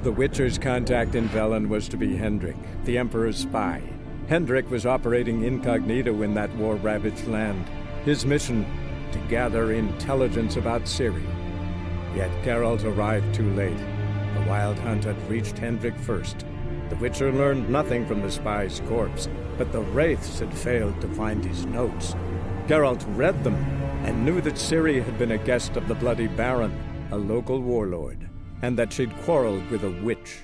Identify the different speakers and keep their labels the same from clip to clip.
Speaker 1: The Witcher's contact in Velen was to be Hendrik, the Emperor's spy. Hendrik was operating incognito in that war-ravaged land. His mission, to gather intelligence about Ciri. Yet Geralt arrived too late. The Wild Hunt had reached Hendrik first. The Witcher learned nothing from the spy's corpse, but the Wraiths had failed to find his notes. Geralt read them, and knew that Ciri had been a guest of the Bloody Baron, a local warlord, and that she'd quarreled with a witch.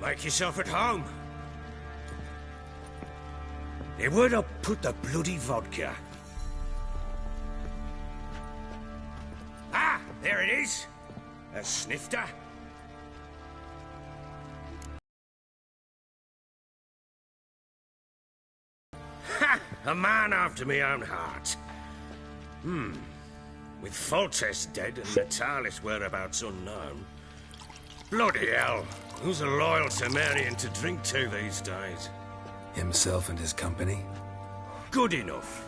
Speaker 2: Make yourself at home. Hey, where'd I put the bloody vodka? Ah, there it is. A snifter. Ha! A man after my own heart. With Foltest dead and Natalis whereabouts unknown. Bloody hell. Who's a loyal Cimmerian to drink to these days?
Speaker 3: Himself and his company?
Speaker 2: Good enough.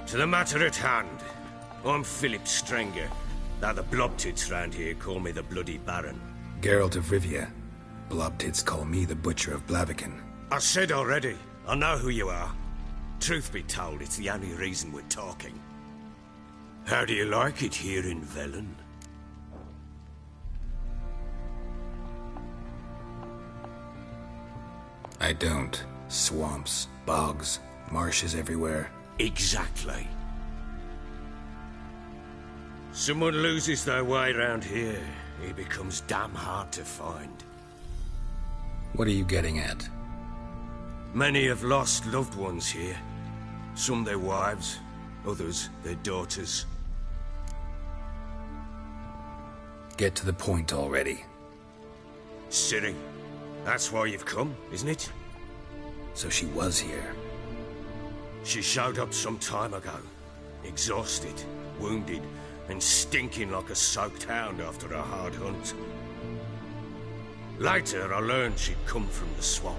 Speaker 2: To the matter at hand. I'm Philip Strenger, though the Blobtits round here call me the Bloody Baron.
Speaker 3: Geralt of Rivia. Blobtits call me the Butcher of Blaviken.
Speaker 2: I said already, I know who you are. Truth be told, it's the only reason we're talking. How do you like it here in Velen?
Speaker 3: I don't. Swamps, bogs, marshes everywhere.
Speaker 2: Exactly. Someone loses their way round here, he becomes damn hard to find.
Speaker 3: What are you getting at?
Speaker 2: Many have lost loved ones here. Some their wives, others their daughters.
Speaker 3: Get to the point already.
Speaker 2: Ciri, that's why you've come, isn't it?
Speaker 3: So she was here.
Speaker 2: She showed up some time ago. Exhausted, wounded, and stinking like a soaked hound after a hard hunt. Later, I learned she'd come from the swamp.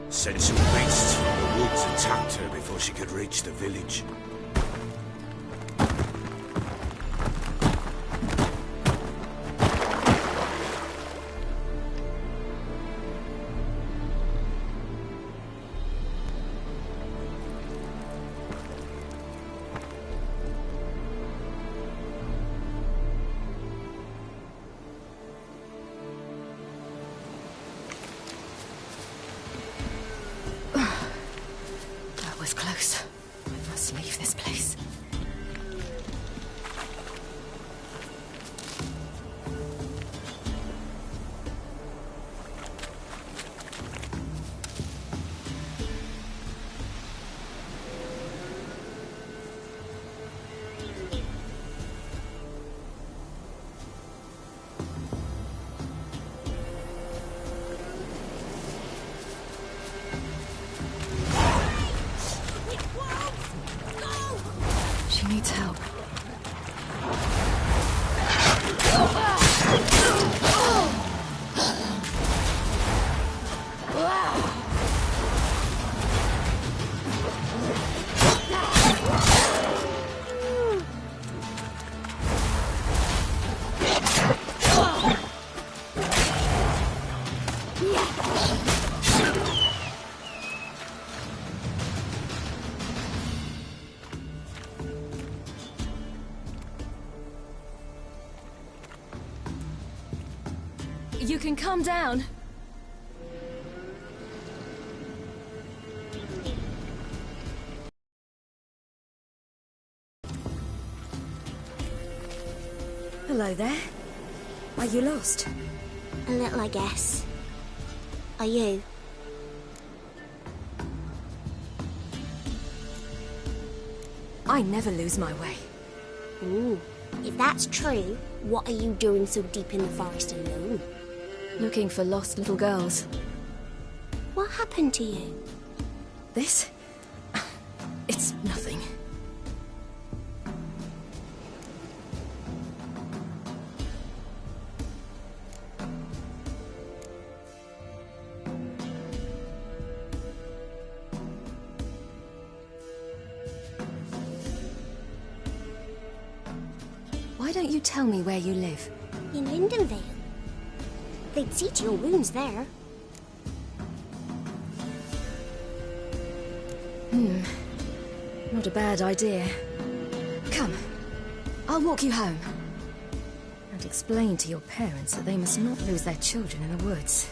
Speaker 2: Said some beasts from the woods attacked her before she could reach the village.
Speaker 4: Was close. I must leave this place. You can calm down. Hello there. Are you lost?
Speaker 5: A little, I guess. Are you?
Speaker 4: I never lose my way.
Speaker 5: Ooh. If that's true, what are you doing so deep in the forest alone?
Speaker 4: Looking for lost little girls.
Speaker 5: What happened to you?
Speaker 4: This? It's nothing. Why don't you tell me where you live?
Speaker 5: In Lindenvale. They'd see to your wounds there.
Speaker 4: Not a bad idea. Come, I'll walk you home. And explain to your parents that they must not lose their children in the woods.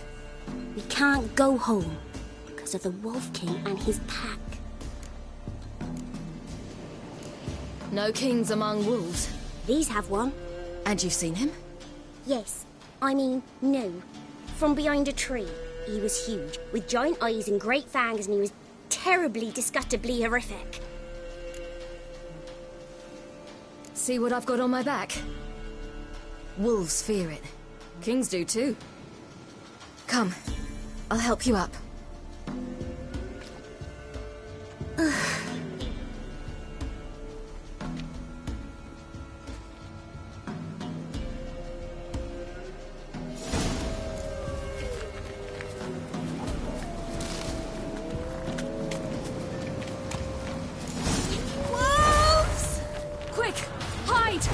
Speaker 5: We can't go home because of the Wolf King and his pack.
Speaker 4: No kings among wolves.
Speaker 5: These have one.
Speaker 4: And you've seen him?
Speaker 5: Yes. I mean, no. From behind a tree. He was huge, with giant eyes and great fangs, and he was terribly, disgustingly horrific.
Speaker 4: See what I've got on my back? Wolves fear it. Kings do too. Come, I'll help you up.
Speaker 5: Wolves!
Speaker 4: Quick, hide!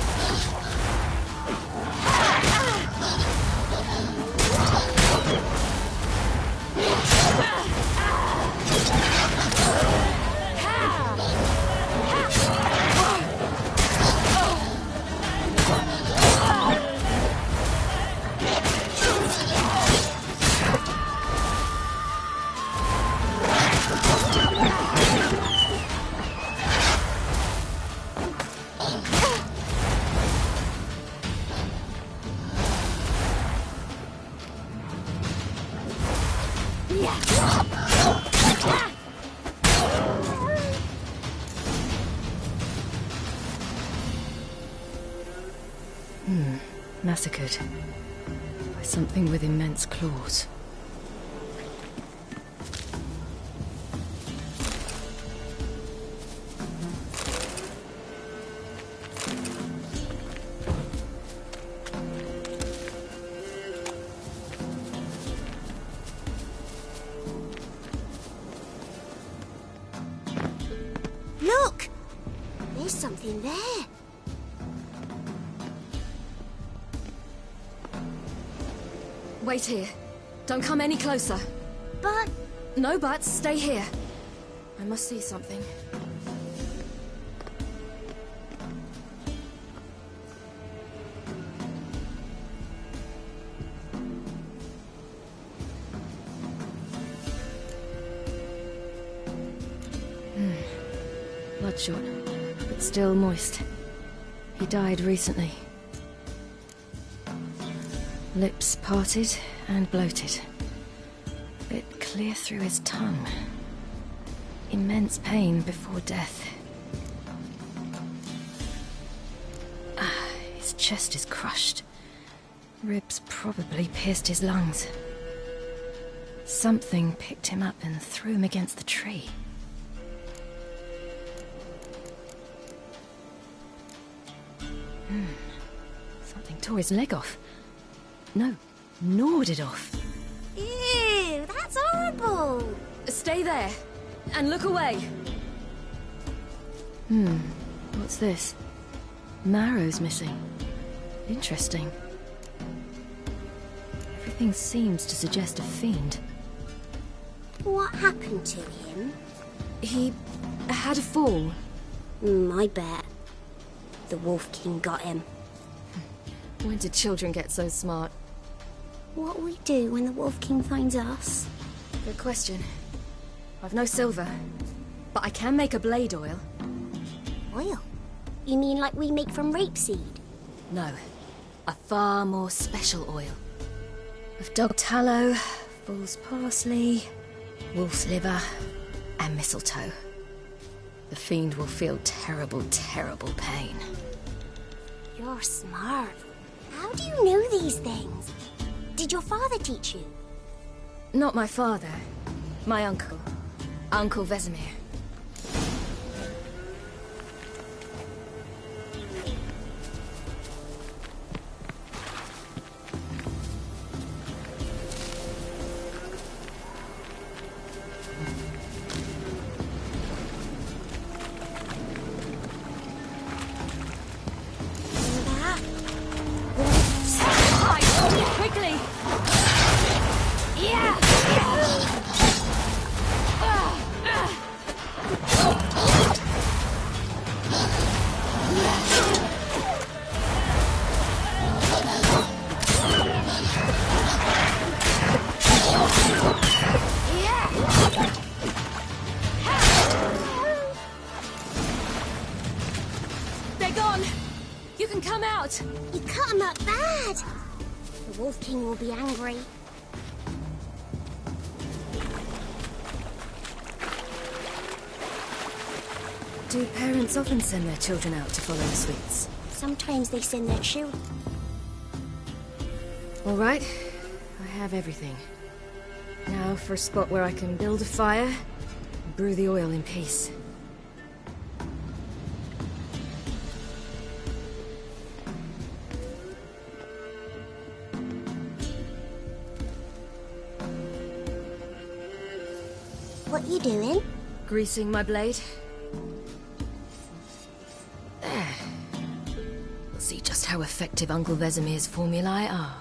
Speaker 4: Massacred by something with immense claws.
Speaker 5: Look! There's something there.
Speaker 4: Wait here. Don't come any closer.
Speaker 5: But...
Speaker 4: No buts, stay here. I must see something. Bloodshot, but still moist. He died recently. Lips parted and bloated. Bit clear through his tongue. Immense pain before death. His chest is crushed. Ribs probably pierced his lungs. Something picked him up and threw him against the tree. Something tore his leg off. No, gnawed it off.
Speaker 5: Ew, that's horrible!
Speaker 4: Stay there, and look away. What's this? Marrow's missing. Interesting. Everything seems to suggest a fiend.
Speaker 5: What happened to him?
Speaker 4: He had a fall.
Speaker 5: I bet. The Wolf King got him.
Speaker 4: When did children get so smart?
Speaker 5: What'll we do when the Wolf King finds us?
Speaker 4: Good question. I've no silver, but I can make a blade oil.
Speaker 5: Oil? You mean like we make from rapeseed?
Speaker 4: No, a far more special oil. Of dog tallow, fool's parsley, wolf's liver, and mistletoe. The fiend will feel terrible, terrible pain.
Speaker 5: You're smart. How do you know these things? Did your father teach you?
Speaker 4: Not my father. My uncle. Uncle Vesemir. Quickly! Yeah! They're gone! You can come out!
Speaker 5: You cut him up bad! The Wolf King will be angry.
Speaker 4: Do parents often send their children out to follow the sweets?
Speaker 5: Sometimes they send their children.
Speaker 4: All right, I have everything. Now for a spot where I can build a fire and brew the oil in peace.
Speaker 5: What you doing?
Speaker 4: Greasing my blade. There. We'll see just how effective Uncle Vesemir's formulae are.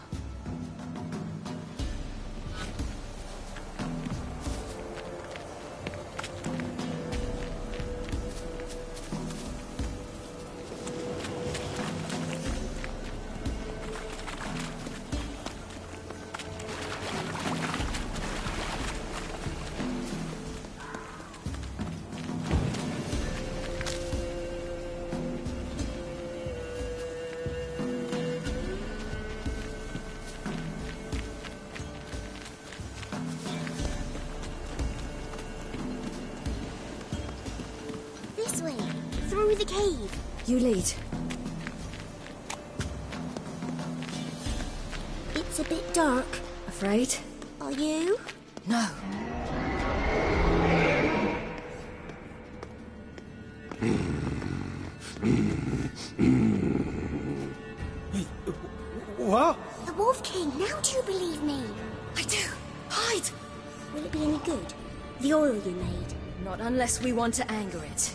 Speaker 5: This way, through the cave.
Speaker 4: You lead.
Speaker 5: It's a bit dark.
Speaker 4: Afraid?
Speaker 5: Are you?
Speaker 4: No.
Speaker 3: What?
Speaker 5: The Wolf King, now do you believe me?
Speaker 4: I do. Hide!
Speaker 5: Will it be any good? The oil you made?
Speaker 4: Not unless we want to anger it.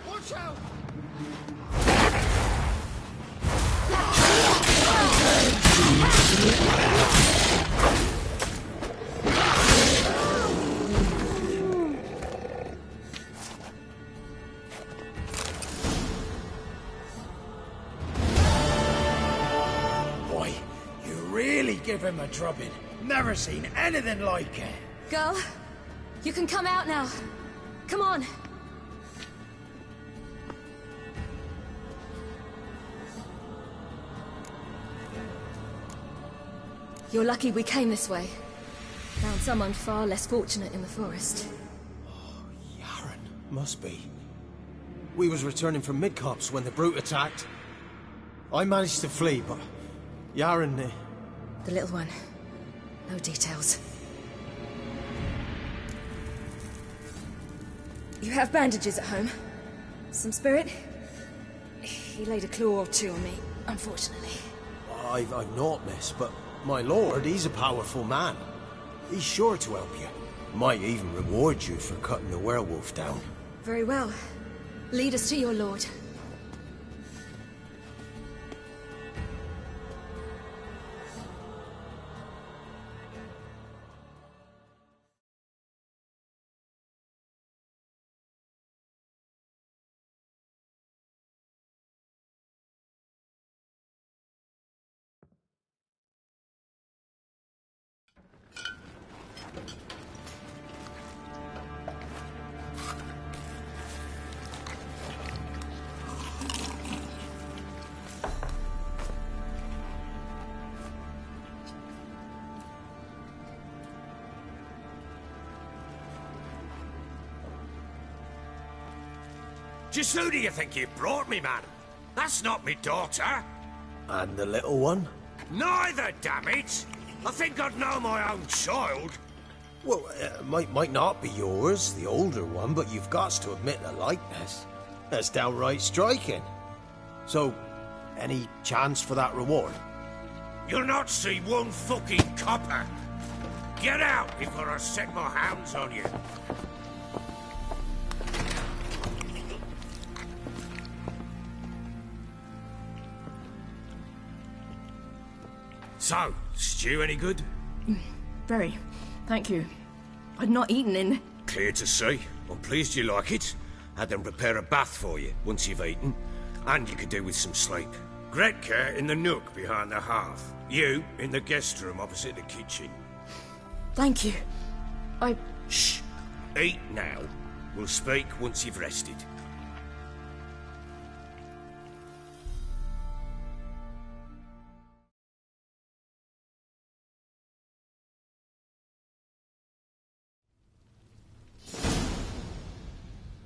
Speaker 2: Watch out!
Speaker 6: Boy, you really give him a drubbing. Never seen anything like it.
Speaker 4: Girl, you can come out now. Come on. You're lucky we came this way. Found someone far less fortunate in the forest.
Speaker 7: Yaren, must be. We was returning from Midcopse when the brute attacked. I managed to flee, but Yaren...
Speaker 4: The little one. No details. You have bandages at home? Some spirit? He laid a claw or two on me, unfortunately.
Speaker 7: I've naught, miss, but my lord, he's a powerful man. He's sure to help you. Might even reward you for cutting the werewolf down.
Speaker 4: Very well. Lead us to your lord.
Speaker 2: Just who do you think you brought me, man? That's not me daughter.
Speaker 7: And the little one?
Speaker 2: Neither, damn it! I think I'd know my own child.
Speaker 7: Well, might not be yours, the older one, but you've got to admit the likeness. That's downright striking. So, any chance for that reward?
Speaker 2: You'll not see one fucking copper. Get out before I set my hounds on you. So, stew any good?
Speaker 4: Very. Thank you. I'd not eaten in...
Speaker 2: Clear to see. I'm pleased you like it. Had them prepare a bath for you once you've eaten. And you could do with some sleep. Gretka in the nook behind the hearth. You in the guest room opposite the kitchen.
Speaker 4: Thank you.
Speaker 2: Shh. Eat now. We'll speak once you've rested.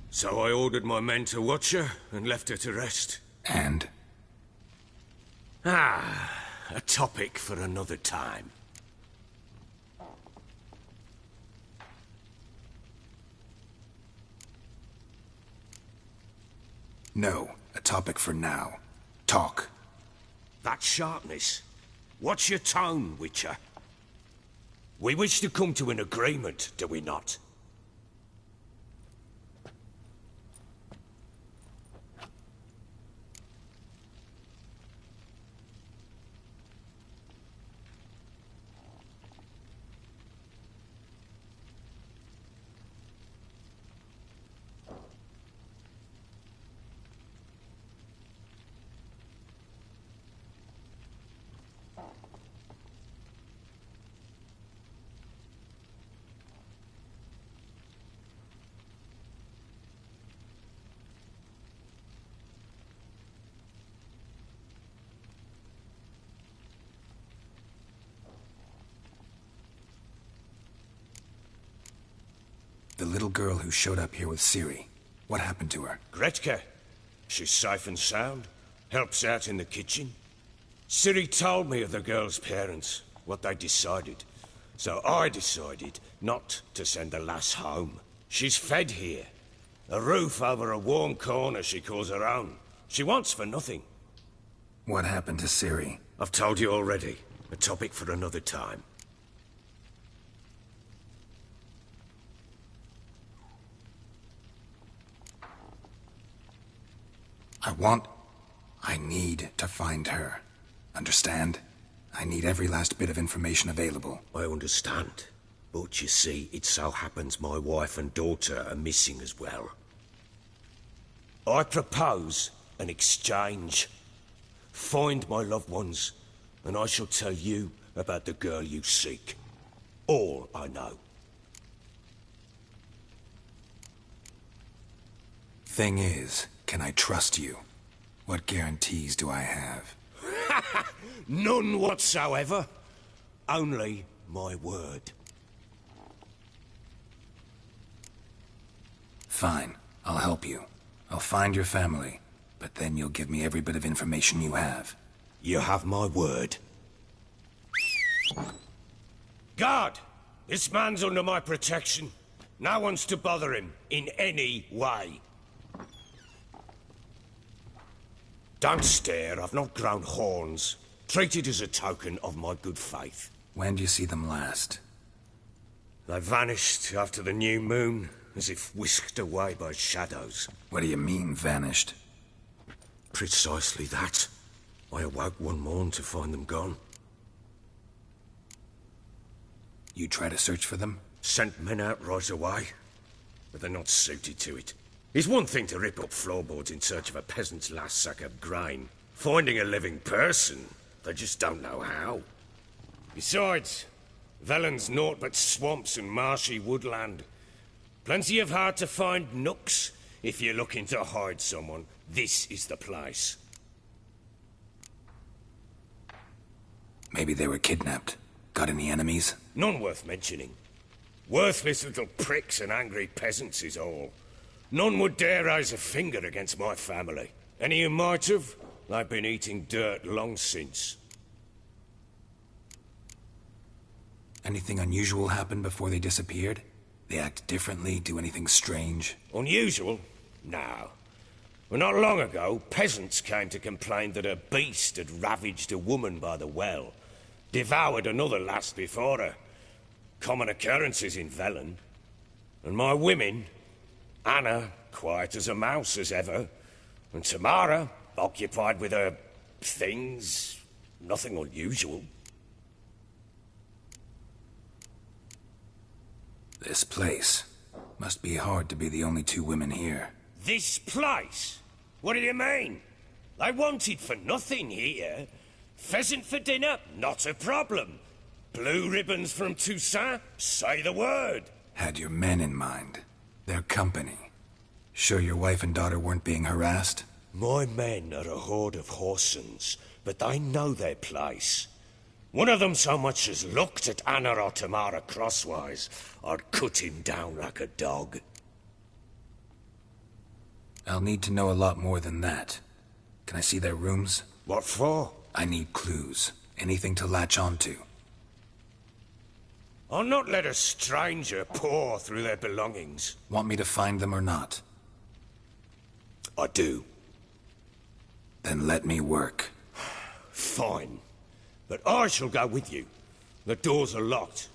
Speaker 2: So I ordered my men to watch her and left her to rest.
Speaker 3: And?
Speaker 2: A topic for another time.
Speaker 3: No, a topic for now. Talk.
Speaker 2: That sharpness. What's your tone, Witcher? We wish to come to an agreement, do we not?
Speaker 3: The little girl who showed up here with Ciri. What happened to her?
Speaker 2: Gretka. She's safe and sound. Helps out in the kitchen. Ciri told me of the girl's parents, what they decided. So I decided not to send the lass home. She's fed here. A roof over a warm corner she calls her own. She wants for nothing.
Speaker 3: What happened to Ciri?
Speaker 2: I've told you already. A topic for another time.
Speaker 3: I need to find her. Understand? I need every last bit of information available.
Speaker 2: I understand. But you see, it so happens my wife and daughter are missing as well. I propose an exchange. Find my loved ones, and I shall tell you about the girl you seek. All I know.
Speaker 3: Thing is, can I trust you? What guarantees do I have?
Speaker 2: None whatsoever. Only my word.
Speaker 3: Fine. I'll help you. I'll find your family. But then you'll give me every bit of information you have.
Speaker 2: You have my word. Guard! This man's under my protection. No one's to bother him in any way. Don't stare, I've not grown horns. Treat it as a token of my good faith.
Speaker 3: When did you see them last?
Speaker 2: They vanished after the new moon, as if whisked away by shadows.
Speaker 3: What do you mean, vanished?
Speaker 2: Precisely that. I awoke one morn to find them gone.
Speaker 3: You try to search for them?
Speaker 2: Sent men out right away, but they're not suited to it. It's one thing to rip up floorboards in search of a peasant's last sack of grain. Finding a living person, they just don't know how. Besides, Velen's naught but swamps and marshy woodland. Plenty of hard-to-find nooks. If you're looking to hide someone, this is the place.
Speaker 3: Maybe they were kidnapped. Got any enemies?
Speaker 2: None worth mentioning. Worthless little pricks and angry peasants is all. None would dare raise a finger against my family. Any who might have, they've been eating dirt long since.
Speaker 3: Anything unusual happen before they disappeared? They act differently, do anything strange?
Speaker 2: Unusual? No. Well, not long ago, peasants came to complain that a beast had ravaged a woman by the well. Devoured another lass before her. Common occurrences in Velen. And my women, Anna, quiet as a mouse as ever, and Tamara, occupied with her things, nothing unusual.
Speaker 3: This place. Must be hard to be the only two women here.
Speaker 2: This place? What do you mean? They wanted for nothing here. Pheasant for dinner? Not a problem. Blue ribbons from Toussaint? Say the word.
Speaker 3: Had your men in mind. Their company. Sure your wife and daughter weren't being harassed?
Speaker 2: My men are a horde of Horsens, but they know their place. One of them so much as looked at Anna or Tamara crosswise, I'd cut him down like a dog.
Speaker 3: I'll need to know a lot more than that. Can I see their rooms?
Speaker 2: What for?
Speaker 3: I need clues. Anything to latch onto.
Speaker 2: I'll not let a stranger pore through their belongings.
Speaker 3: Want me to find them or not?
Speaker 2: I do.
Speaker 3: Then let me work.
Speaker 2: Fine. But I shall go with you. The doors are locked.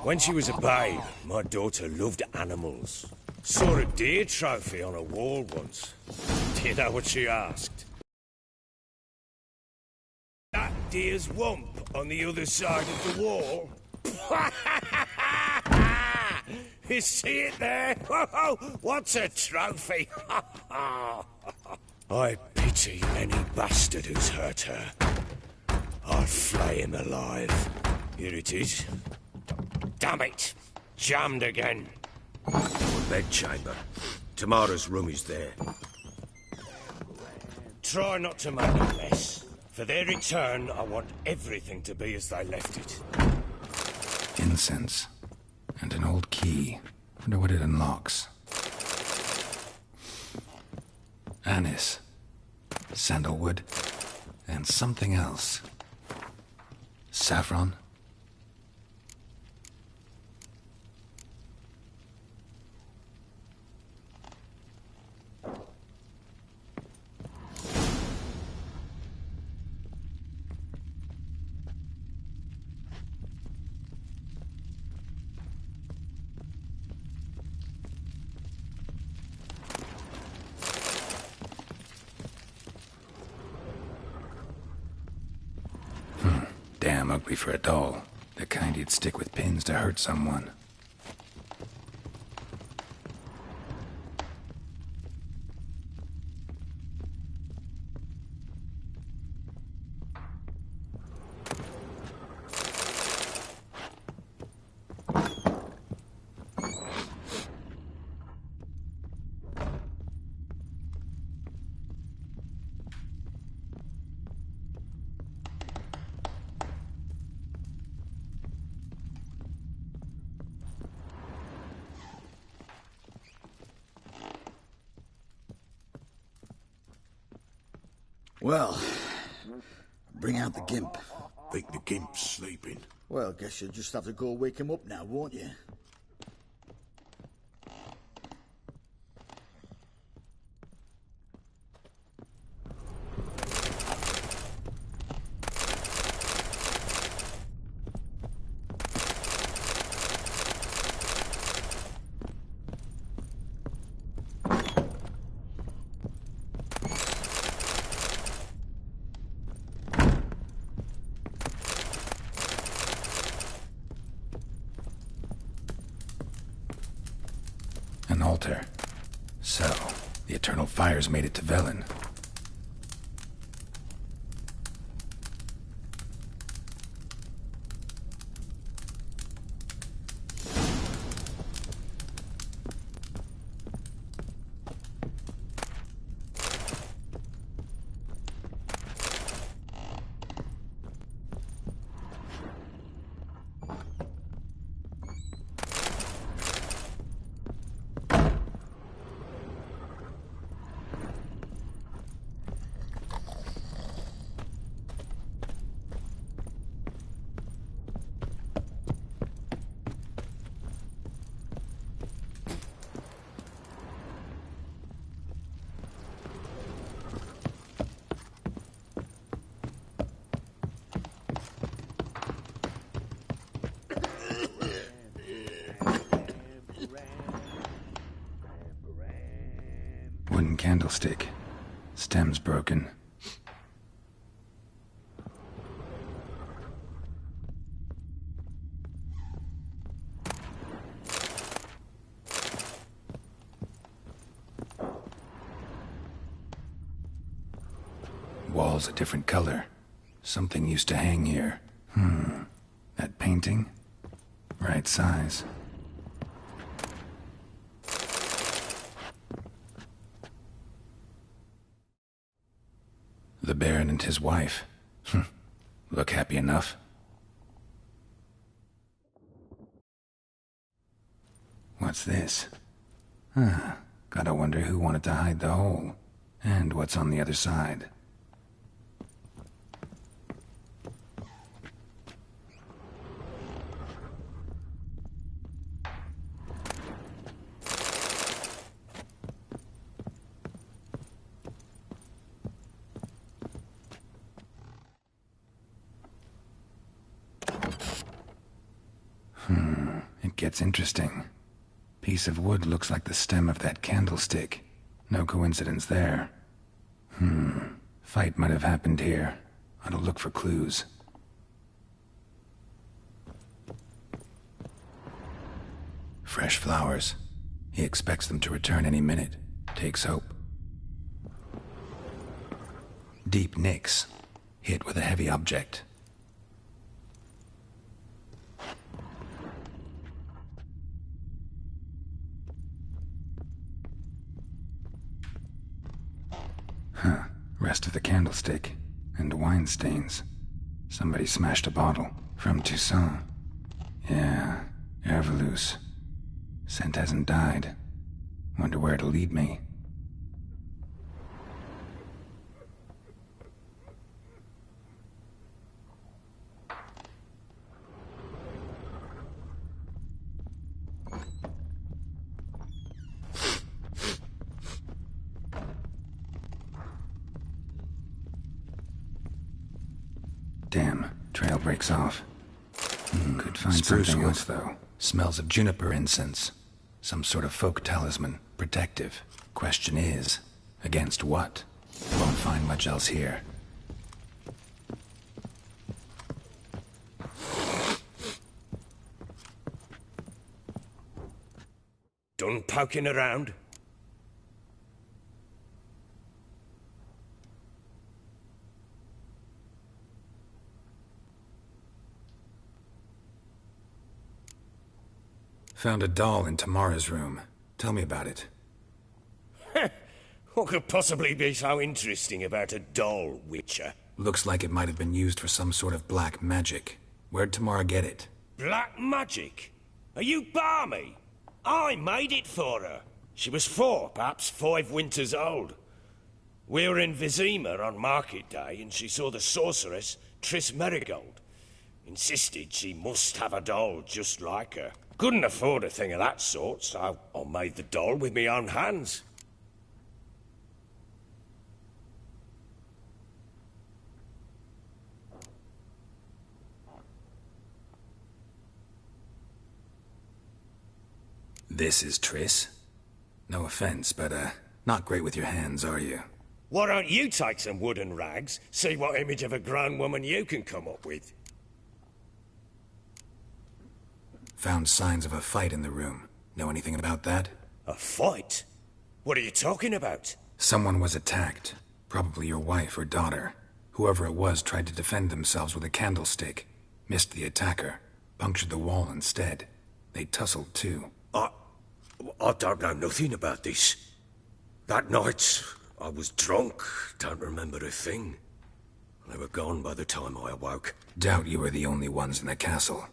Speaker 2: When she was a babe, my daughter loved animals. Saw a deer trophy on a wall once. Do you know what she asked? That deer's wump on the other side of the wall? You see it there? What's a trophy? I pity any bastard who's hurt her. I'll flay him alive. Here it is. Damn it! Jammed again. Our bedchamber. Tamara's room is there. Try not to make a mess. For their return, I want everything to be as they left it.
Speaker 3: Incense. And an old key. Wonder what it unlocks. Anise. Sandalwood. And something else. Saffron. Damn ugly for a doll. The kind you'd stick with pins to hurt someone.
Speaker 8: Well, bring out the gimp. Think the gimp's sleeping.
Speaker 6: Well, guess you'll just have to go wake him up now, won't you?
Speaker 3: An altar. So, the Eternal Fires made it to Velen. Wooden candlestick. Stem's broken. Wall's a different color. Something used to hang here. That painting? Right size. The Baron and his wife. Look happy enough. What's this? Gotta wonder who wanted to hide the hole. And what's on the other side. It gets interesting. Piece of wood looks like the stem of that candlestick. No coincidence there. Fight might have happened here. Ought to look for clues. Fresh flowers. He expects them to return any minute. Takes hope. Deep nicks. Hit with a heavy object. Rest of the candlestick. And wine stains. Somebody smashed a bottle. From Toussaint. Yeah, Ervelus. Scent hasn't died. Wonder where it'll lead me. Damn, trail breaks off. Could find something else, though. Smells of juniper incense. Some sort of folk talisman. Protective. Question is, against what? Won't find much else here.
Speaker 2: Done poking around?
Speaker 3: Found a doll in Tamara's room. Tell me about it.
Speaker 2: What could possibly be so interesting about a doll, Witcher?
Speaker 3: Looks like it might have been used for some sort of black magic. Where'd Tamara get it?
Speaker 2: Black magic? Are you balmy? I made it for her. She was 4, perhaps 5 winters old. We were in Vizima on market day, and she saw the sorceress Triss Merigold. Insisted she must have a doll just like her. Couldn't afford a thing of that sort, so I made the doll with my own hands.
Speaker 3: This is Triss? No offense, but, not great with your hands, are you?
Speaker 2: Why don't you take some wooden rags, see what image of a grown woman you can come up with?
Speaker 3: Found signs of a fight in the room. Know anything about that?
Speaker 2: A fight? What are you talking about?
Speaker 3: Someone was attacked. Probably your wife or daughter. Whoever it was tried to defend themselves with a candlestick. Missed the attacker. Punctured the wall instead. They tussled too.
Speaker 2: I don't know nothing about this. That night, I was drunk, don't remember a thing. They were gone by the time I awoke.
Speaker 3: Doubt you were the only ones in the castle.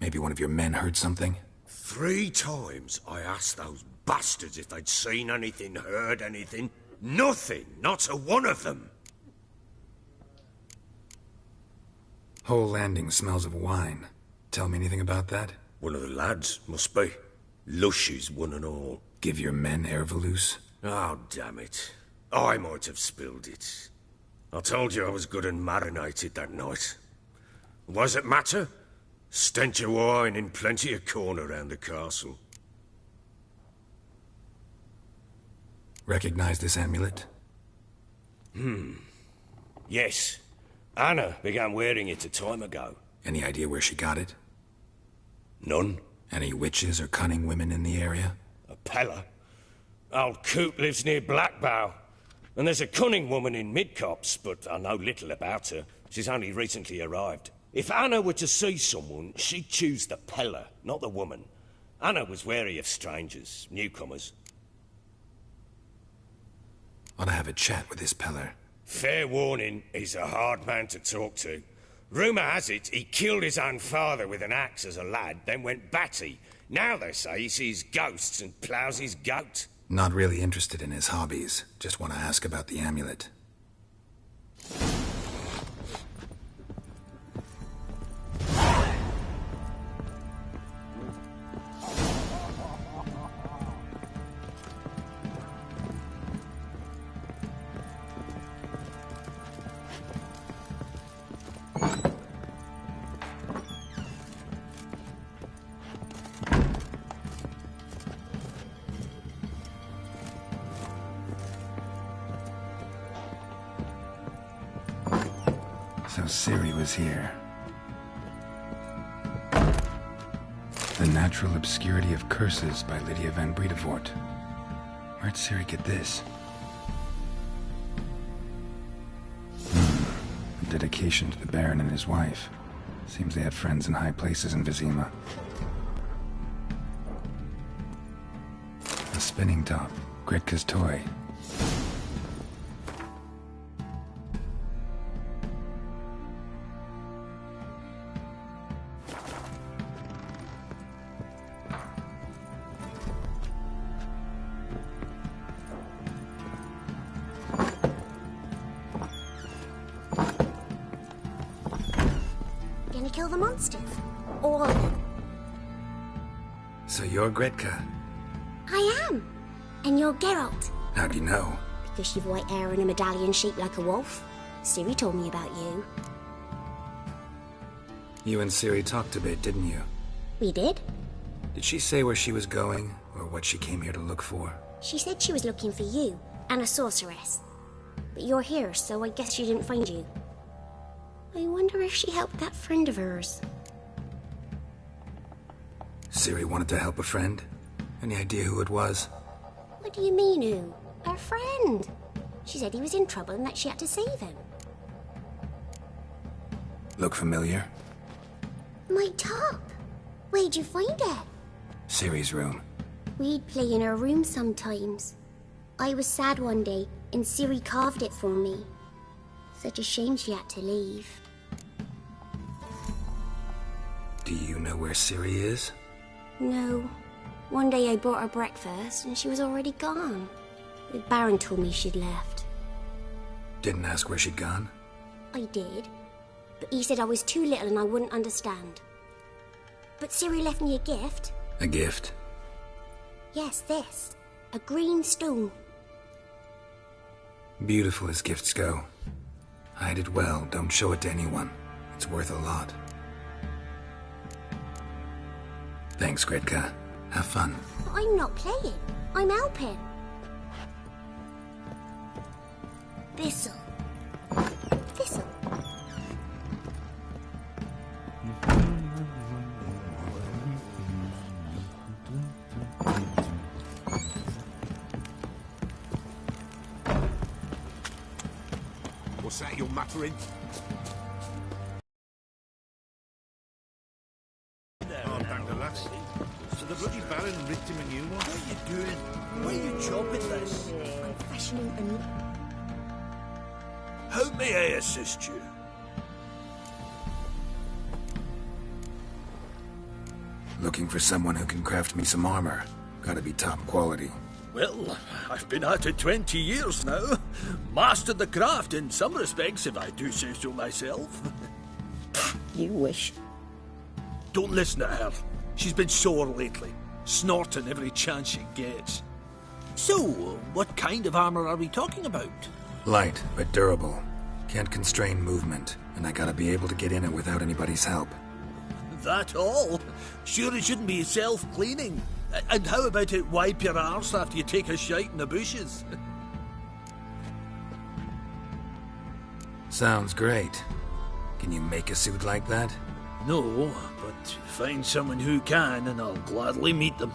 Speaker 3: Maybe one of your men heard something?
Speaker 2: 3 times I asked those bastards if they'd seen anything, heard anything. Nothing, not a one of them.
Speaker 3: Whole landing smells of wine. Tell me anything about that?
Speaker 2: One of the lads, must be. Lushes, one and all.
Speaker 3: Give your men Ervalus?
Speaker 2: Oh, damn it. I might have spilled it. I told you I was good and marinated that night. What does it matter? Stench of wine in plenty of corn around the castle.
Speaker 3: Recognize this amulet?
Speaker 2: Yes. Anna began wearing it a time ago.
Speaker 3: Any idea where she got it?
Speaker 2: None.
Speaker 3: Any witches or cunning women in the area?
Speaker 2: A Pella. Old Coot lives near Blackbow. And there's a cunning woman in Midcopse, but I know little about her. She's only recently arrived. If Anna were to see someone, she'd choose the Pella, not the woman. Anna was wary of strangers, newcomers.
Speaker 3: Ought to have a chat with this Peller.
Speaker 2: Fair warning, he's a hard man to talk to. Rumour has it he killed his own father with an axe as a lad, then went batty. Now they say he sees ghosts and ploughs his goat.
Speaker 3: Not really interested in his hobbies. Just want to ask about the amulet. So Ciri was here. The Natural Obscurity of Curses by Lydia van Bredevoort. Where'd Ciri get this? A dedication to the Baron and his wife. Seems they had friends in high places in Vizima. A spinning top. Gretka's toy.
Speaker 5: Gonna kill the monsters? All of them?
Speaker 3: So you're Gretka?
Speaker 5: I am. And you're Geralt.
Speaker 3: How do you know?
Speaker 5: Because you've white hair and a medallion shaped like a wolf. Ciri told me about you.
Speaker 3: You and Ciri talked a bit, didn't you?
Speaker 5: We did.
Speaker 3: Did she say where she was going, or what she came here to look for?
Speaker 5: She said she was looking for you, and a sorceress. But you're here, so I guess she didn't find you. I wonder if she helped that friend of hers.
Speaker 3: Ciri wanted to help a friend? Any idea who it was?
Speaker 5: What do you mean, who? Her friend. She said he was in trouble and that she had to save him.
Speaker 3: Look familiar?
Speaker 5: My top. Where'd you find it?
Speaker 3: Ciri's room.
Speaker 5: We'd play in her room sometimes. I was sad one day, and Ciri carved it for me. Such a shame she had to leave.
Speaker 3: Do you know where Ciri is?
Speaker 5: No. One day I brought her breakfast, and she was already gone. The Baron told me she'd left.
Speaker 3: Didn't ask where she'd gone?
Speaker 5: I did. but he said I was too little and I wouldn't understand. But Ciri left me a gift.
Speaker 3: A gift?
Speaker 5: Yes, this. A green stone.
Speaker 3: Beautiful as gifts go. Hide it well, don't show it to anyone. It's worth a lot. Thanks, Gredka. Have fun.
Speaker 5: But I'm not playing. I'm helping. Thistle. Thistle.
Speaker 8: What's that you're muttering? Oh, thank the lass. So the bloody Baron ripped him a new one?
Speaker 6: What are you doing? Why are you chopping this?
Speaker 5: I'm fashioning a new...
Speaker 6: How may I assist you?
Speaker 3: Looking for someone who can craft me some armor. Gotta be top quality.
Speaker 6: Well, I've been at it 20 years now. Mastered the craft in some respects, if I do say so myself.
Speaker 5: You wish.
Speaker 6: Don't listen to her. She's been sore lately, snorting every chance she gets. So, what kind of armor are we talking about?
Speaker 3: Light, but durable. Can't constrain movement, and I gotta be able to get in it without anybody's help.
Speaker 6: That all? Sure it shouldn't be self-cleaning. And how about it wipe your arse after you take a shite in the bushes?
Speaker 3: Sounds great. Can you make a suit like that?
Speaker 6: No, but find someone who can and I'll gladly meet them.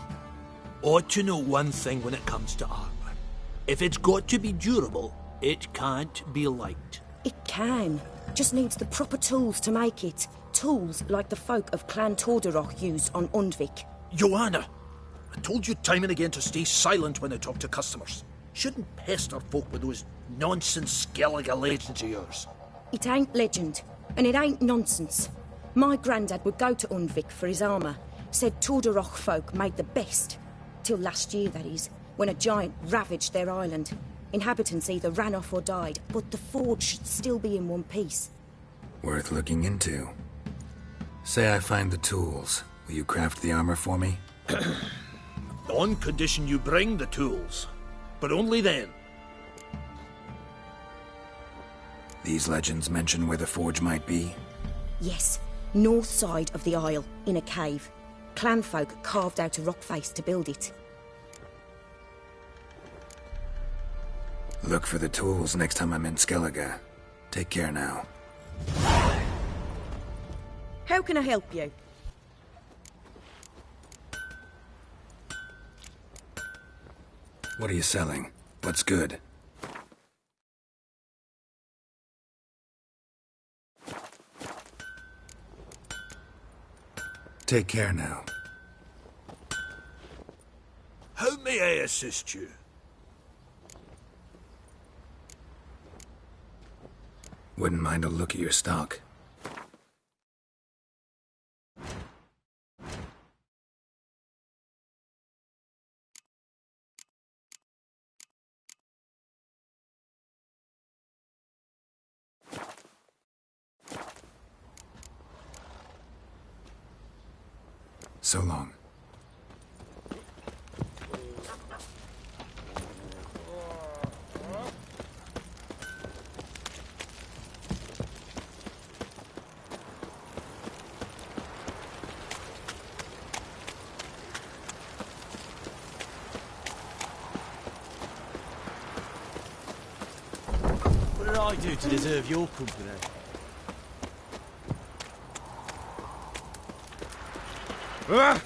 Speaker 6: Ought to know one thing when it comes to armor. If it's got to be durable, it can't be light.
Speaker 9: It can. Just needs the proper tools to make it. Tools like the folk of Clan Tordarroch used on Undvik.
Speaker 6: Joanna, I told you time and again to stay silent when I talk to customers. Shouldn't pester folk with those nonsense Skellige legends of yours.
Speaker 9: It ain't legend, and it ain't nonsense. My granddad would go to Undvik for his armour. Said Tordarroch folk made the best. Till last year, that is, when a giant ravaged their island. Inhabitants either ran off or died, but the forge should still be in one piece.
Speaker 3: Worth looking into. Say I find the tools. Will you craft the armor for me?
Speaker 6: On condition you bring the tools. But only then.
Speaker 3: These legends mention where the forge might be?
Speaker 9: Yes, north side of the isle, in a cave. Clanfolk carved out a rock face to build it.
Speaker 3: Look for the tools next time I'm in Skellige. Take care now.
Speaker 9: How can I help you?
Speaker 3: What are you selling? What's good? Take care now.
Speaker 6: How may I assist you?
Speaker 3: Wouldn't mind a look at your stock. So long.
Speaker 10: What did I do to deserve your company?
Speaker 8: Ah!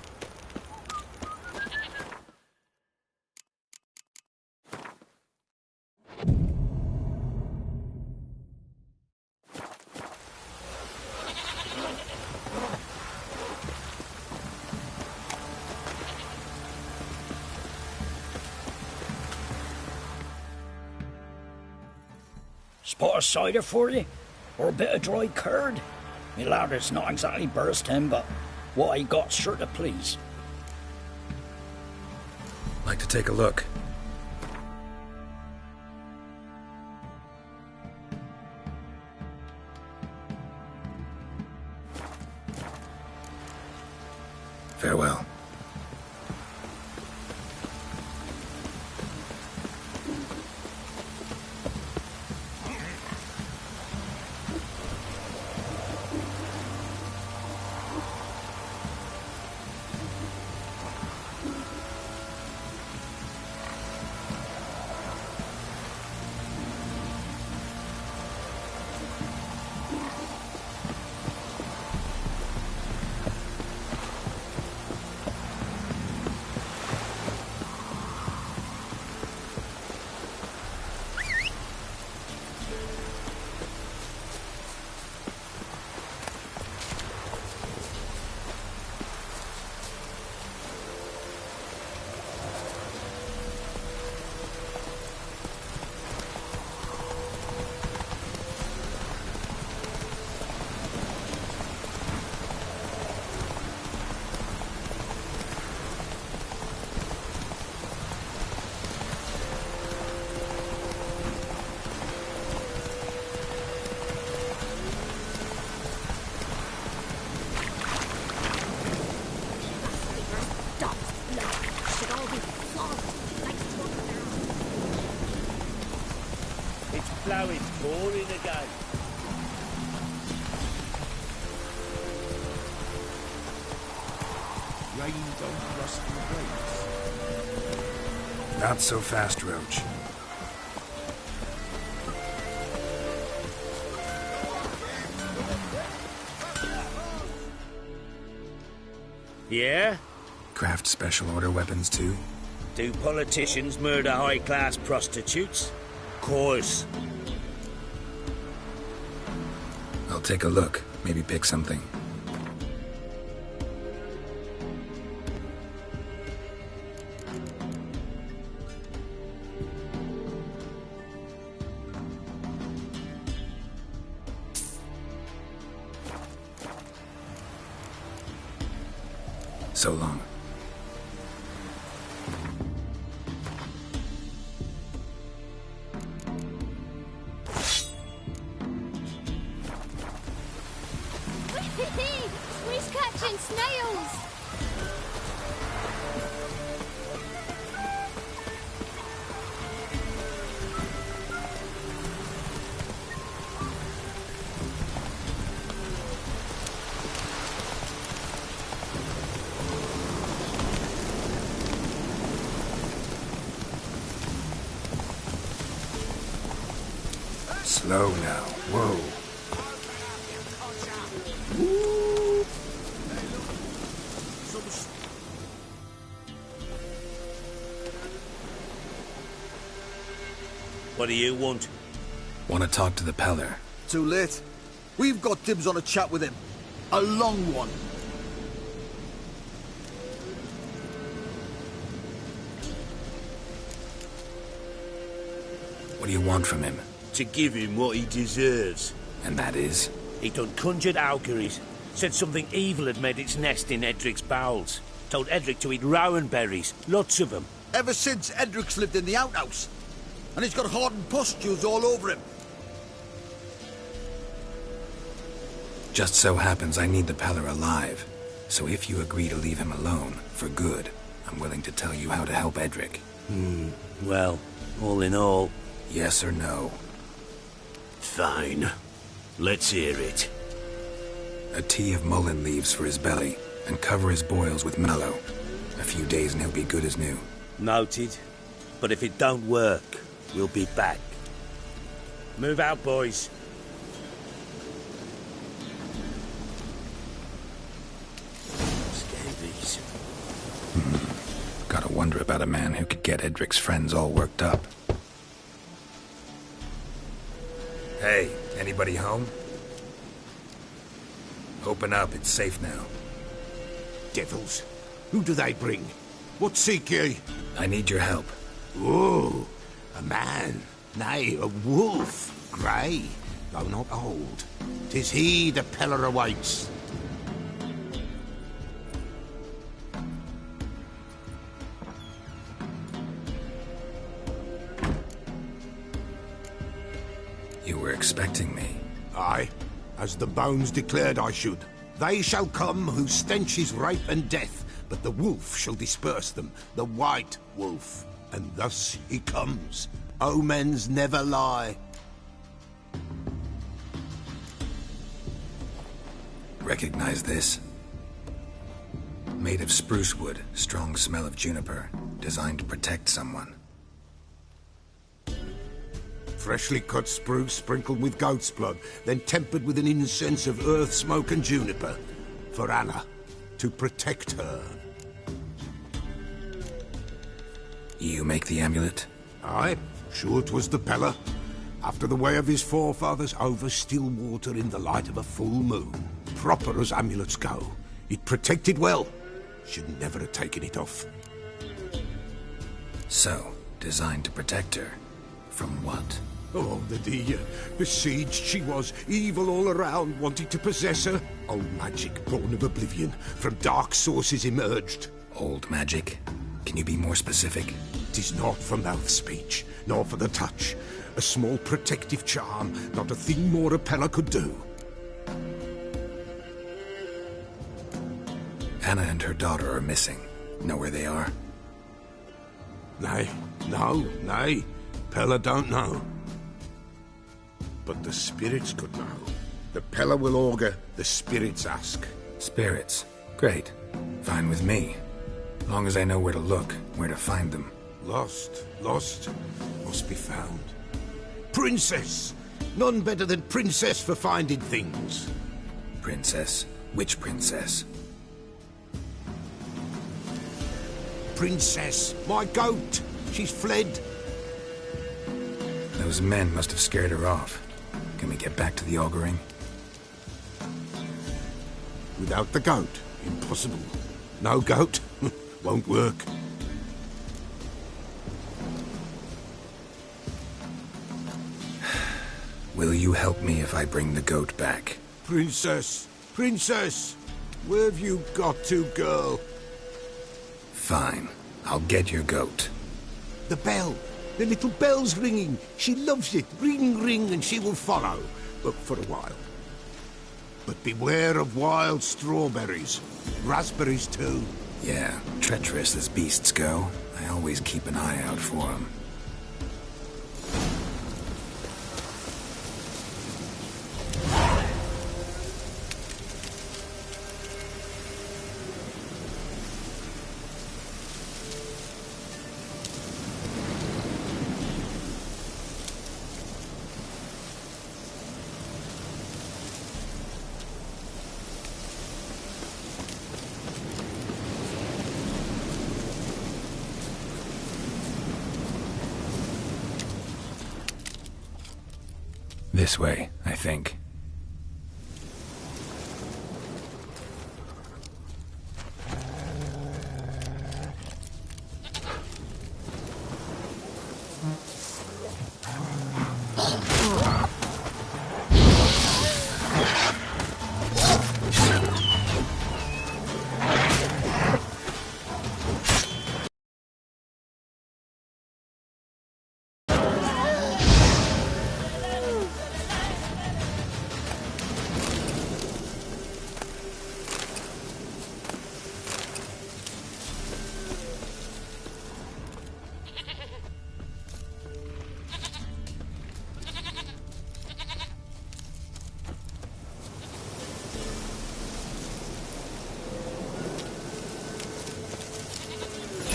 Speaker 11: Spot of cider for you? Or a bit of dry curd? Me ladder's not exactly bursting, but what I got's sure to please.
Speaker 3: Like to take a look. Farewell.
Speaker 10: Flowing pouring again.
Speaker 8: Rain don't rust the grapes.
Speaker 3: Not so fast, Roach.
Speaker 6: Yeah?
Speaker 3: Craft special order weapons too?
Speaker 6: Do politicians murder high-class prostitutes? Course.
Speaker 3: I'll take a look. Maybe pick something. So long.
Speaker 12: We're catching snails!
Speaker 3: Slow now. Whoa.
Speaker 6: What do you want?
Speaker 3: Want to talk to the Peller.
Speaker 13: Too late. We've got dibs on a chat with him. A long one.
Speaker 3: What do you want from him?
Speaker 6: To give him what he deserves.
Speaker 3: And that is?
Speaker 6: He done conjured auguries. Said something evil had made its nest in Edric's bowels. Told Edric to eat rowan berries. Lots of them.
Speaker 13: Ever since Edric's lived in the outhouse. And he's got hardened pustules all over him.
Speaker 3: Just so happens I need the Peller alive. So if you agree to leave him alone, for good, I'm willing to tell you how to help Edric.
Speaker 6: Well, all in all...
Speaker 3: Yes or no?
Speaker 6: Fine. Let's hear it.
Speaker 3: A tea of mullein leaves for his belly, and cover his boils with mallow. A few days and he'll be good as new.
Speaker 6: Noted. But if it don't work, we'll be back. Move out, boys. Scabies.
Speaker 3: Gotta wonder about a man who could get Edric's friends all worked up. Hey, anybody home? Open up, it's safe now.
Speaker 8: Devils. Who do they bring? What seek ye?
Speaker 3: I need your help.
Speaker 8: Oh, a man. Nay, a wolf. Grey, though not old. 'Tis he the Peller awaits.
Speaker 3: You were expecting me.
Speaker 8: Aye, as the bones declared I should. They shall come whose stench is rape and death, but the wolf shall disperse them, the white wolf. And thus he comes. Omens never lie.
Speaker 3: Recognize this? Made of spruce wood, strong smell of juniper, designed to protect someone.
Speaker 8: Freshly cut spruce sprinkled with goat's blood, then tempered with an incense of earth, smoke and juniper. For Anna, to protect her.
Speaker 3: You make the amulet?
Speaker 8: Aye, sure 'twas the Pella. After the way of his forefathers, over still water in the light of a full moon. Proper as amulets go. It protected well. Should never have taken it off.
Speaker 3: So, designed to protect her. From what?
Speaker 8: Oh, the dear. Besieged she was, evil all around, wanting to possess her. Old magic, born of oblivion, from dark sources emerged.
Speaker 3: Old magic? Can you be more specific?
Speaker 8: 'Tis not for mouth speech, nor for the touch. A small protective charm, not a thing more a Pella could do.
Speaker 3: Anna and her daughter are missing. Know where they are?
Speaker 8: Nay, nay. Pella don't know. But the spirits could know. The Pella will augur, the spirits ask.
Speaker 3: Spirits? Great. Fine with me. Long as I know where to look, where to find them.
Speaker 8: Lost, must be found. Princess! None better than Princess for finding things.
Speaker 3: Princess? Which princess?
Speaker 8: Princess, my goat! She's fled.
Speaker 3: Those men must have scared her off. Can we get back to the auguring?
Speaker 8: Without the goat, impossible. No goat, won't work.
Speaker 3: Will you help me if I bring the goat back?
Speaker 8: Princess! Where have you got to, girl?
Speaker 3: Fine. I'll get your goat.
Speaker 8: The bell! The little bell's ringing. She loves it. Ring, ring, and she will follow. But for a while. But beware of wild strawberries. Raspberries, too.
Speaker 3: Yeah, treacherous as beasts go. I always keep an eye out for them. This way, I think.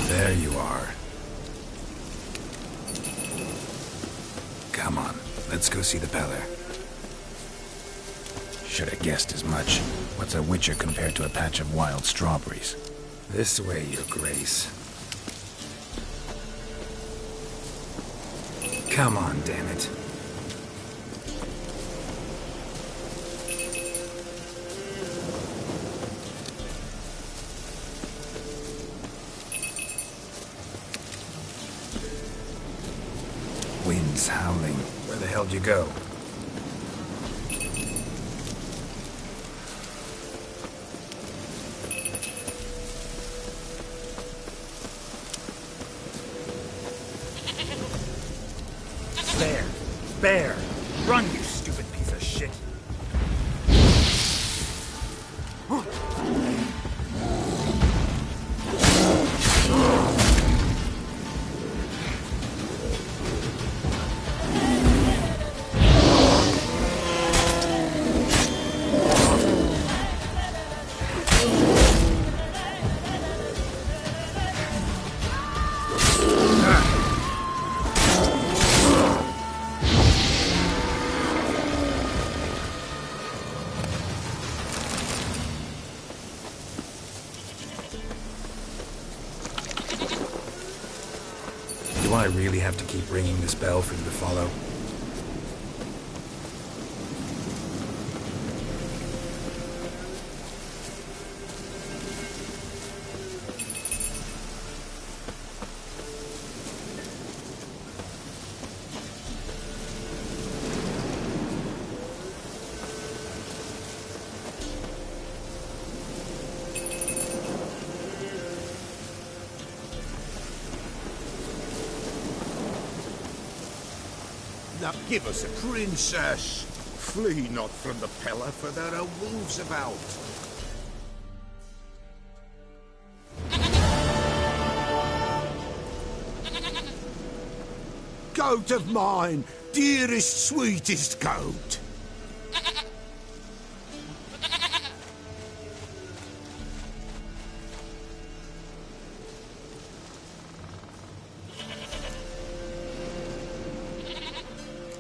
Speaker 3: There you are. Come on, let's go see the Peller. Should have guessed as much. What's a witcher compared to a patch of wild strawberries? This way, your grace. Come on, damn it. Wind's howling. Where the hell'd you go?
Speaker 11: Bear! Run, you stupid piece of shit!
Speaker 3: I really have to keep ringing this bell for you to follow?
Speaker 8: Now give us a princess. Flee not from the Pella, for there are wolves about. Goat of mine, dearest, sweetest goat.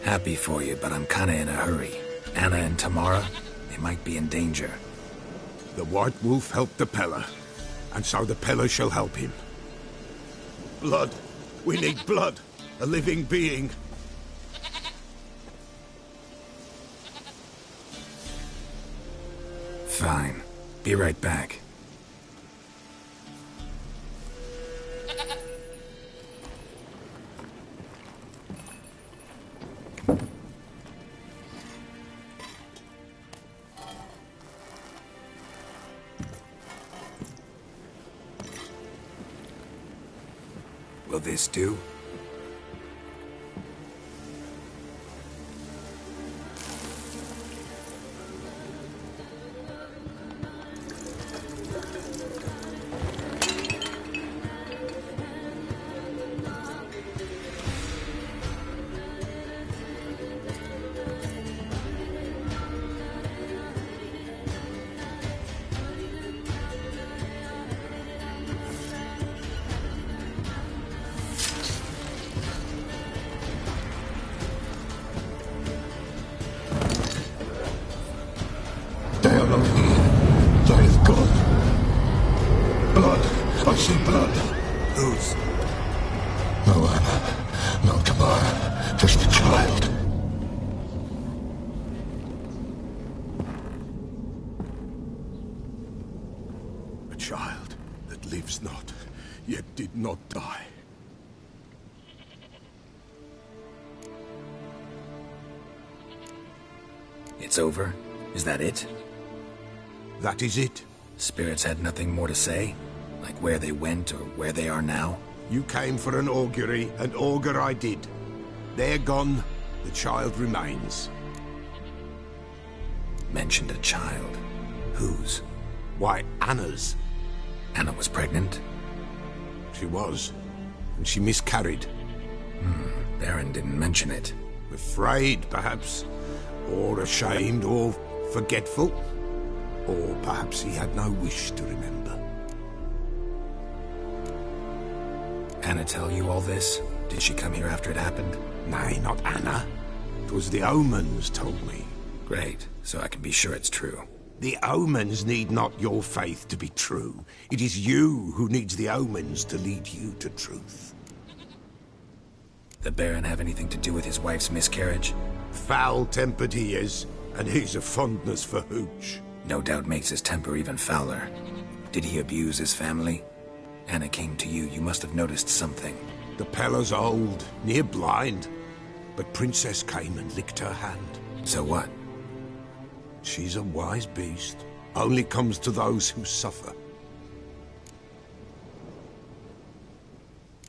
Speaker 3: Happy for you, but I'm kinda in a hurry. Anna and Tamara, they might be in danger.
Speaker 8: The White Wolf helped the Pella, and so the Pella shall help him. Blood. We need blood. A living being.
Speaker 3: Fine. Be right back. Will this do? It's over? Is that it?
Speaker 8: That is it.
Speaker 3: Spirits had nothing more to say? Like where they went or where they are now?
Speaker 8: You came for an augury, and augur I did. They're gone, the child remains.
Speaker 3: Mentioned a child. Whose?
Speaker 8: Why, Anna's.
Speaker 3: Anna was pregnant?
Speaker 8: She was, and she miscarried.
Speaker 3: Baron didn't mention it.
Speaker 8: Afraid, perhaps. Or ashamed, or forgetful. Or perhaps he had no wish to remember.
Speaker 3: Anna tell you all this? Did she come here after it happened?
Speaker 8: Nay, not Anna. 'Twas the omens told me.
Speaker 3: Great, so I can be sure it's true.
Speaker 8: The omens need not your faith to be true. It is you who needs the omens to lead you to truth.
Speaker 3: The Baron have anything to do with his wife's miscarriage?
Speaker 8: Foul-tempered he is, and he's a fondness for hooch.
Speaker 3: No doubt makes his temper even fouler. Did he abuse his family? Anna came to you, you must have noticed something.
Speaker 8: The Pella's old, near blind, but Princess came and licked her hand.
Speaker 3: So what?
Speaker 8: She's a wise beast. Only comes to those who suffer.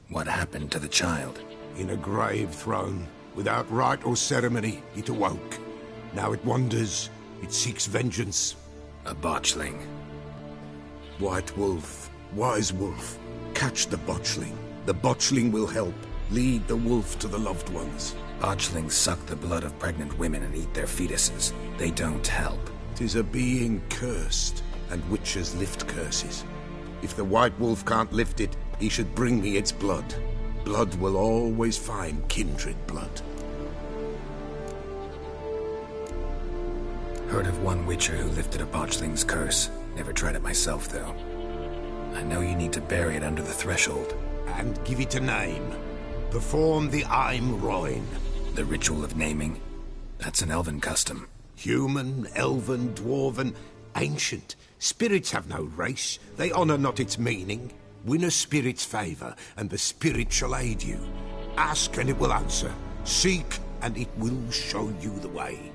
Speaker 3: What happened to the child?
Speaker 8: In a grave thrown. Without rite or ceremony, it awoke. Now it wanders. It seeks vengeance.
Speaker 3: A botchling.
Speaker 8: White Wolf, wise wolf, catch the botchling. The botchling will help. Lead the wolf to the loved ones.
Speaker 3: Botchlings suck the blood of pregnant women and eat their fetuses. They don't help.
Speaker 8: 'Tis a being cursed, and witches lift curses. If the White Wolf can't lift it, he should bring me its blood. Blood will always find kindred blood.
Speaker 3: Heard of one witcher who lifted a botchling's curse. Never tried it myself, though. I know you need to bury it under the threshold.
Speaker 8: And give it a name. Perform the Aim Roin.
Speaker 3: The ritual of naming. That's an elven custom.
Speaker 8: Human, elven, dwarven, ancient. Spirits have no race. They honour not its meaning. Win a spirit's favour, and the spirit shall aid you. Ask, and it will answer. Seek, and it will show you the way.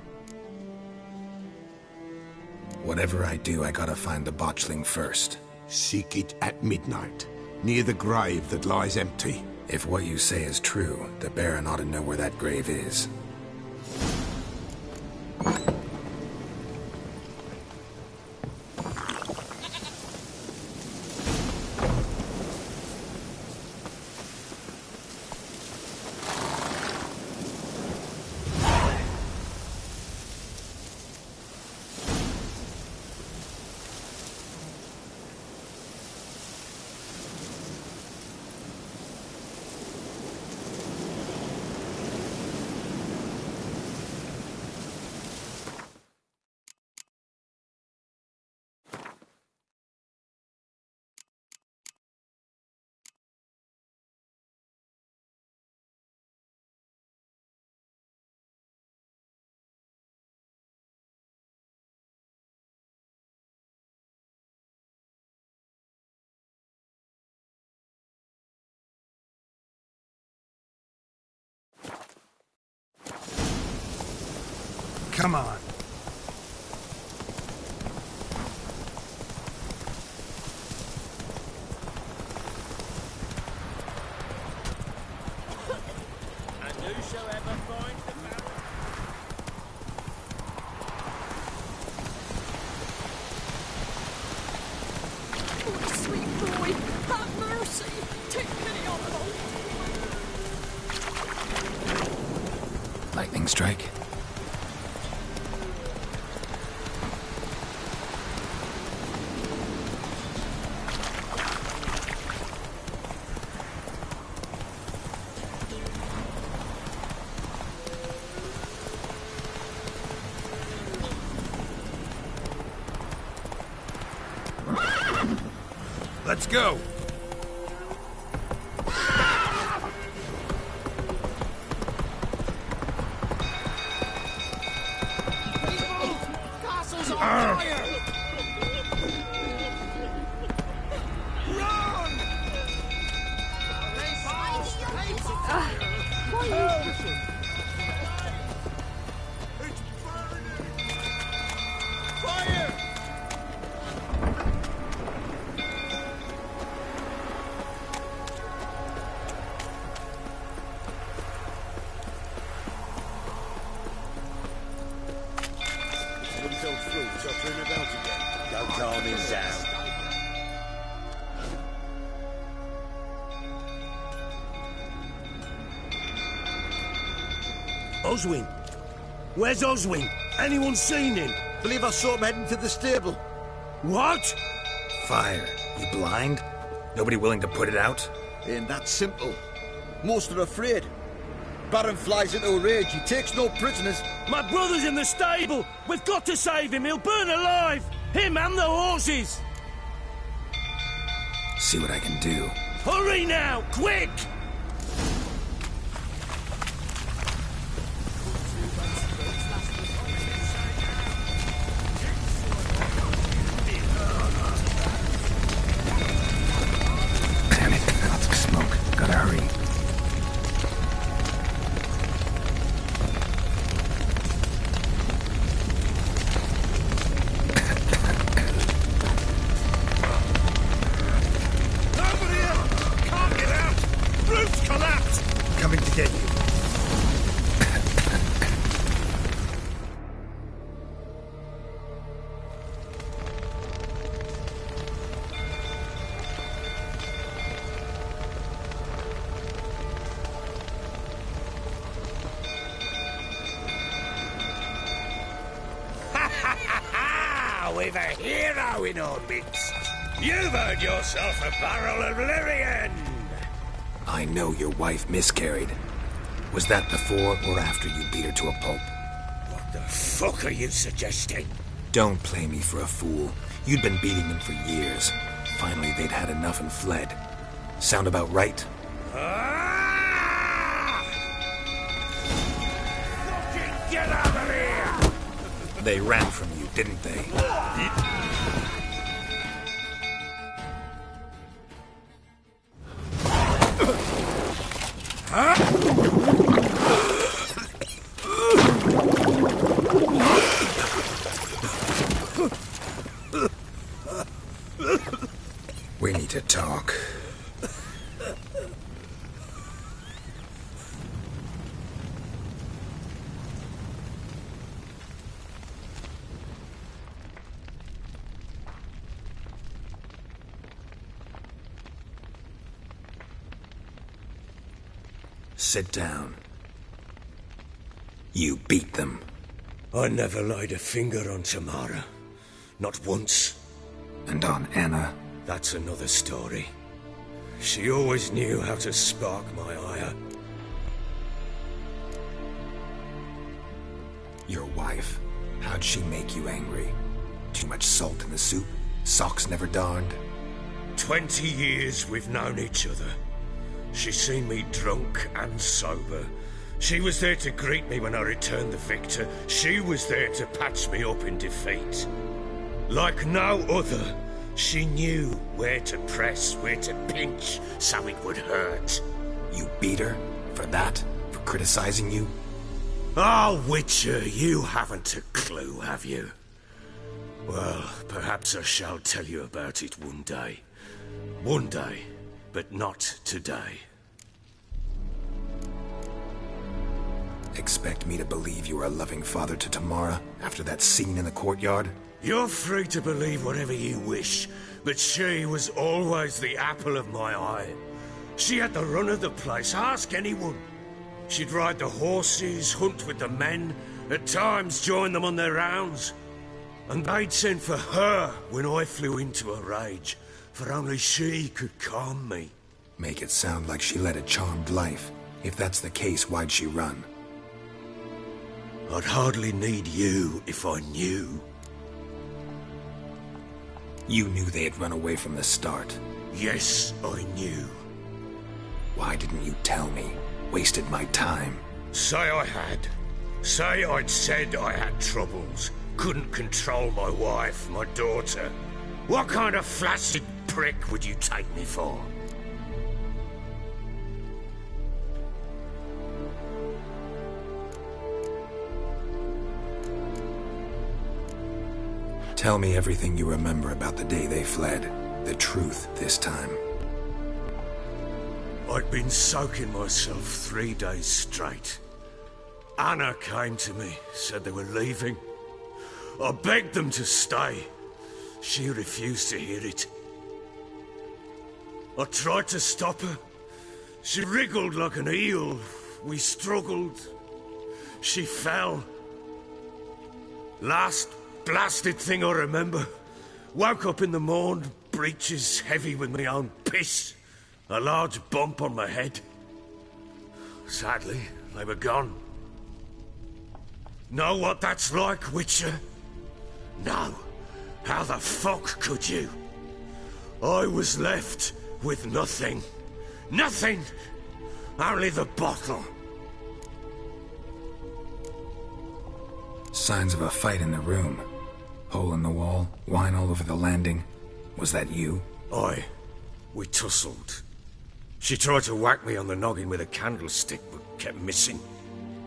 Speaker 3: Whatever I do, I gotta find the botchling first.
Speaker 8: Seek it at midnight, near the grave that lies empty.
Speaker 3: If what you say is true, the Baron ought to know where that grave is.
Speaker 14: Come on.
Speaker 10: And who shall ever find the Baron?
Speaker 15: Oh, sweet boy, have mercy. Take pity on an old.
Speaker 3: Lightning strike.
Speaker 14: Let's go.
Speaker 10: Castle's on fire! Run! Fire! I'll turn it out again. Don't calm him down.
Speaker 2: Oswin? Where's Oswin? Anyone seen him?
Speaker 13: Believe I saw him heading to the stable.
Speaker 2: What?
Speaker 3: Fire. You blind? Nobody willing to put it out?
Speaker 13: Ain't that simple. Most are afraid. Baron flies into a rage. He takes no prisoners.
Speaker 2: My brother's in the stable! We've got to save him! He'll burn alive! Him and the horses!
Speaker 3: See what I can do.
Speaker 2: Hurry now! Quick!
Speaker 3: Damn it, lots of smoke. Gotta hurry. Coming to get you.
Speaker 2: We've a hero in our midst. You've earned yourself a barrel of Lyrian.
Speaker 3: I know your wife miscarried. Was that before or after you beat her to a pulp?
Speaker 2: What the fuck are you suggesting?
Speaker 3: Don't play me for a fool. You'd been beating them for years. Finally, they'd had enough and fled. Sound about right?
Speaker 2: Ah! Get out of here!
Speaker 3: They ran from you, didn't they? We need to talk. Sit down. You beat them.
Speaker 2: I never laid a finger on Tamara. Not once.
Speaker 3: And on Anna?
Speaker 2: That's another story. She always knew how to spark my ire.
Speaker 3: Your wife. How'd she make you angry? Too much salt in the soup? Socks never darned?
Speaker 2: 20 years we've known each other. She's seen me drunk and sober. She was there to greet me when I returned the victor. She was there to patch me up in defeat. Like no other, she knew where to press, where to pinch, so it would hurt.
Speaker 3: You beat her? For that? For criticizing you?
Speaker 2: Oh, Witcher, you haven't a clue, have you? Well, perhaps I shall tell you about it one day. One day, but not today.
Speaker 3: Expect me to believe you were a loving father to Tamara after that scene in the courtyard?
Speaker 2: You're free to believe whatever you wish, but she was always the apple of my eye. She had the run of the place, ask anyone. She'd ride the horses, hunt with the men, at times join them on their rounds. And they'd send for her when I flew into a rage, for only she could calm me.
Speaker 3: Make it sound like she led a charmed life. If that's the case, why'd she run?
Speaker 2: I'd hardly need you if I knew.
Speaker 3: You knew they had run away from the start.
Speaker 2: Yes, I knew.
Speaker 3: Why didn't you tell me? Wasted my time.
Speaker 2: Say I had. Say I'd said I had troubles. Couldn't control my wife, my daughter. What kind of flaccid prick would you take me for?
Speaker 3: Tell me everything you remember about the day they fled. The truth this time.
Speaker 2: I'd been soaking myself 3 days straight. Anna came to me, said they were leaving. I begged them to stay. She refused to hear it. I tried to stop her. She wriggled like an eel. We struggled. She fell. Last blasted thing I remember. Woke up in the morn, breeches heavy with my own piss. A large bump on my head. Sadly, they were gone. Know what that's like, Witcher? No. How the fuck could you? I was left with nothing. Nothing! Only the bottle.
Speaker 3: Signs of a fight in the room. Hole in the wall, wine all over the landing. Was that you?
Speaker 2: Aye. We tussled. She tried to whack me on the noggin with a candlestick, but kept missing.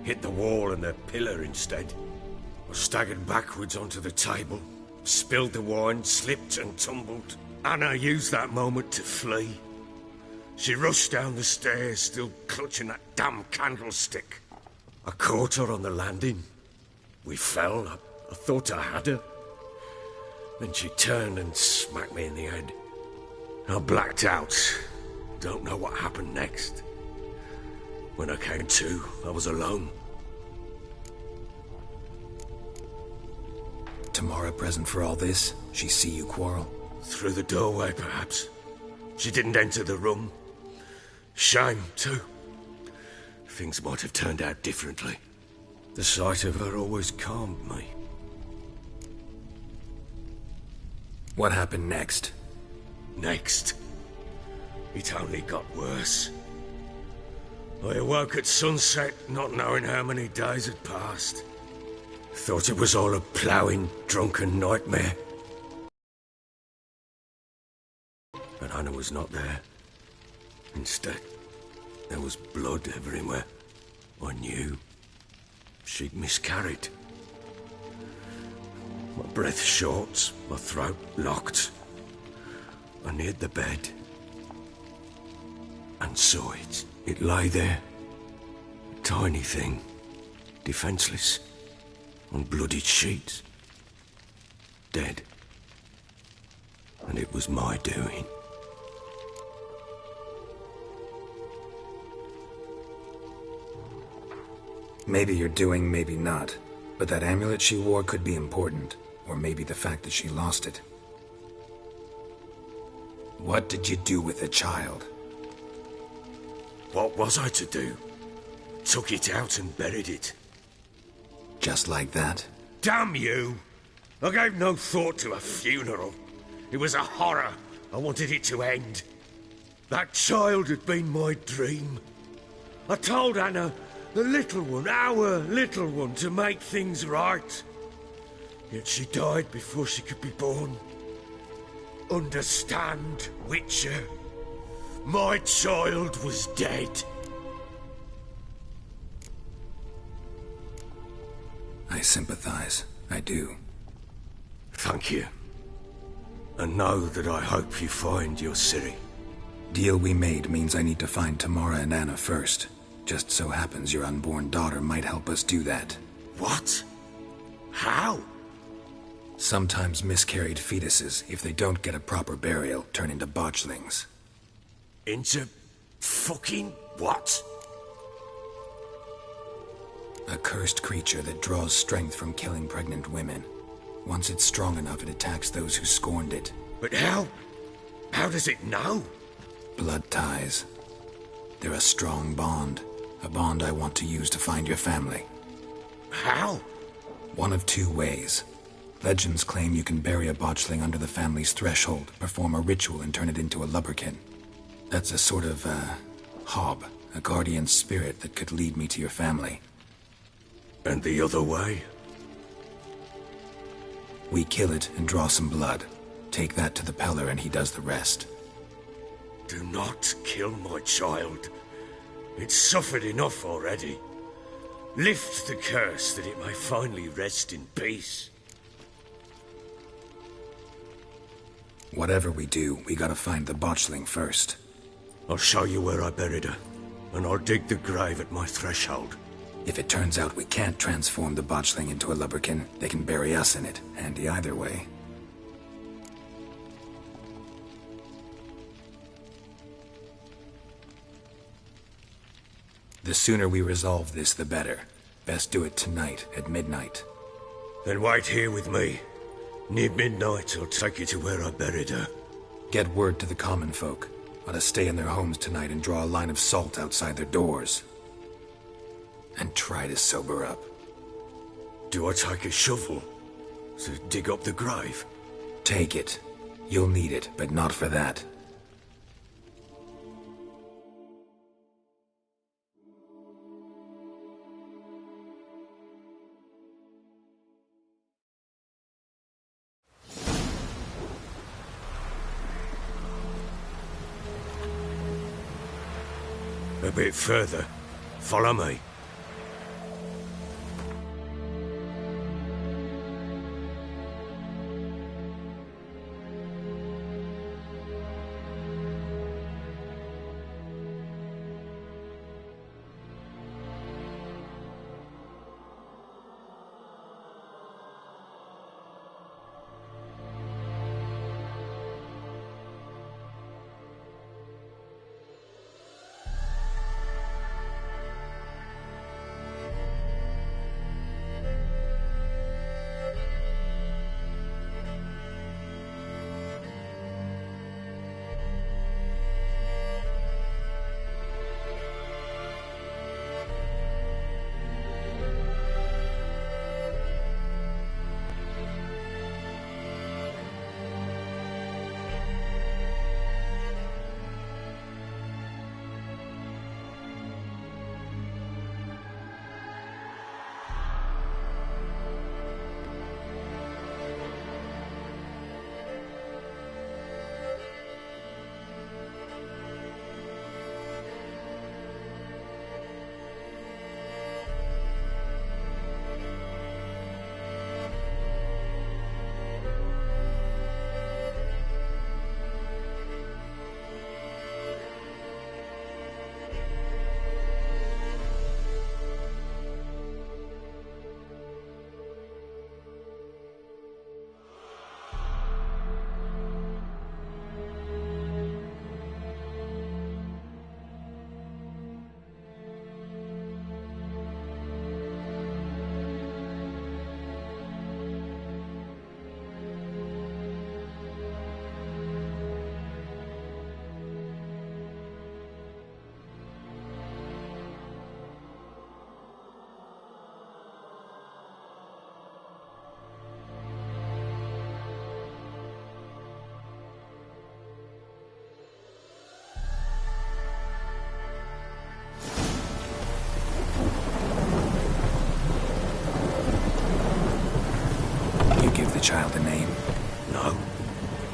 Speaker 2: Hit the wall and the pillar instead. I staggered backwards onto the table, spilled the wine, slipped and tumbled. Anna used that moment to flee. She rushed down the stairs, still clutching that damn candlestick. I caught her on the landing. We fell. I thought I had her. Then she turned and smacked me in the head. I blacked out. Don't know what happened next. When I came to, I was alone.
Speaker 3: Tamara present for all this? She see you quarrel?
Speaker 2: Through the doorway, perhaps. She didn't enter the room. Shame, too. Things might have turned out differently. The sight of her always calmed me.
Speaker 3: What happened next?
Speaker 2: Next? It only got worse. I awoke at sunset, not knowing how many days had passed. Thought it was all a ploughing, drunken nightmare. But Anna was not there. Instead, there was blood everywhere. I knew she'd miscarried. My breath short, my throat locked. I neared the bed and saw it. It lay there, a tiny thing, defenseless, on bloodied sheets, dead. And it was my doing.
Speaker 3: Maybe you're doing, maybe not. But that amulet she wore could be important. Or maybe the fact that she lost it. What did you do with the child?
Speaker 2: What was I to do? Took it out and buried it.
Speaker 3: Just like that?
Speaker 2: Damn you! I gave no thought to a funeral. It was a horror. I wanted it to end. That child had been my dream. I told Anna, the little one, our little one, to make things right. Yet she died before she could be born. Understand, Witcher? My child was dead.
Speaker 3: I sympathize. I do.
Speaker 2: Thank you. And know that I hope you find your Ciri.
Speaker 3: Deal we made means I need to find Tamara and Anna first. Just so happens your unborn daughter might help us do that.
Speaker 2: What? How?
Speaker 3: Sometimes miscarried fetuses, if they don't get a proper burial, turn into botchlings.
Speaker 2: Into fucking what?
Speaker 3: A cursed creature that draws strength from killing pregnant women. Once it's strong enough, it attacks those who scorned it.
Speaker 2: But how? How does it know?
Speaker 3: Blood ties. They're a strong bond. A bond I want to use to find your family.
Speaker 2: How?
Speaker 3: One of two ways. Legends claim you can bury a botchling under the family's threshold, perform a ritual and turn it into a lubberkin. That's a sort of, hob, a guardian spirit that could lead me to your family.
Speaker 2: And the other way?
Speaker 3: We kill it and draw some blood. Take that to the Peller and he does the rest.
Speaker 2: Do not kill my child. It's suffered enough already. Lift the curse that it may finally rest in peace.
Speaker 3: Whatever we do, we gotta find the botchling first.
Speaker 2: I'll show you where I buried her, and I'll dig the grave at my threshold.
Speaker 3: If it turns out we can't transform the botchling into a lubberkin, they can bury us in it. Handy either way. The sooner we resolve this, the better. Best do it tonight, at midnight.
Speaker 2: Then wait here with me. Near midnight, I'll take you to where I buried her.
Speaker 3: Get word to the common folk. Ought to stay in their homes tonight and draw a line of salt outside their doors. And try to sober up.
Speaker 2: Do I take a shovel to dig up the grave?
Speaker 3: Take it. You'll need it, but not for that.
Speaker 2: A bit further. Follow me.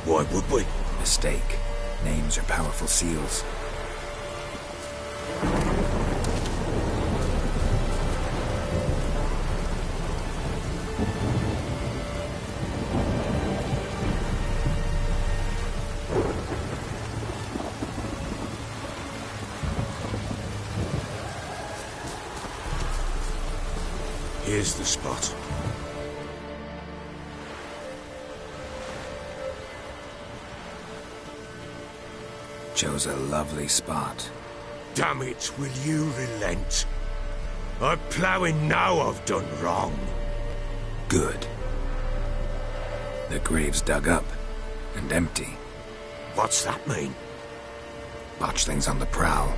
Speaker 2: Why would we?
Speaker 3: Mistake. Names are powerful seals.
Speaker 2: Here's the spot.
Speaker 3: Chose a lovely spot.
Speaker 2: Damn it, will you relent? I'm ploughing now I've done wrong.
Speaker 3: Good. The grave's dug up and empty.
Speaker 2: What's that mean?
Speaker 3: Botchlings on the prowl.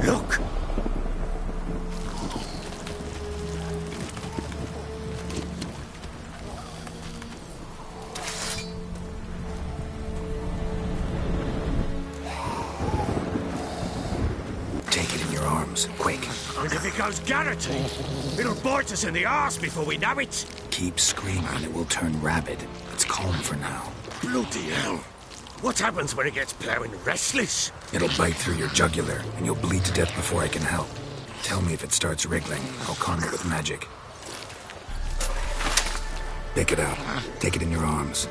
Speaker 2: Look!
Speaker 3: Take it in your arms, quick.
Speaker 2: And if it goes garroting, it'll bite us in the arse before we know it.
Speaker 3: Keep screaming, it will turn rabid. It's calm for now.
Speaker 2: Bloody hell. What happens when it gets ploughing restless?
Speaker 3: It'll bite through your jugular, and you'll bleed to death before I can help. Tell me if it starts wriggling. I'll calm it with magic. Pick it up. Take it in your arms.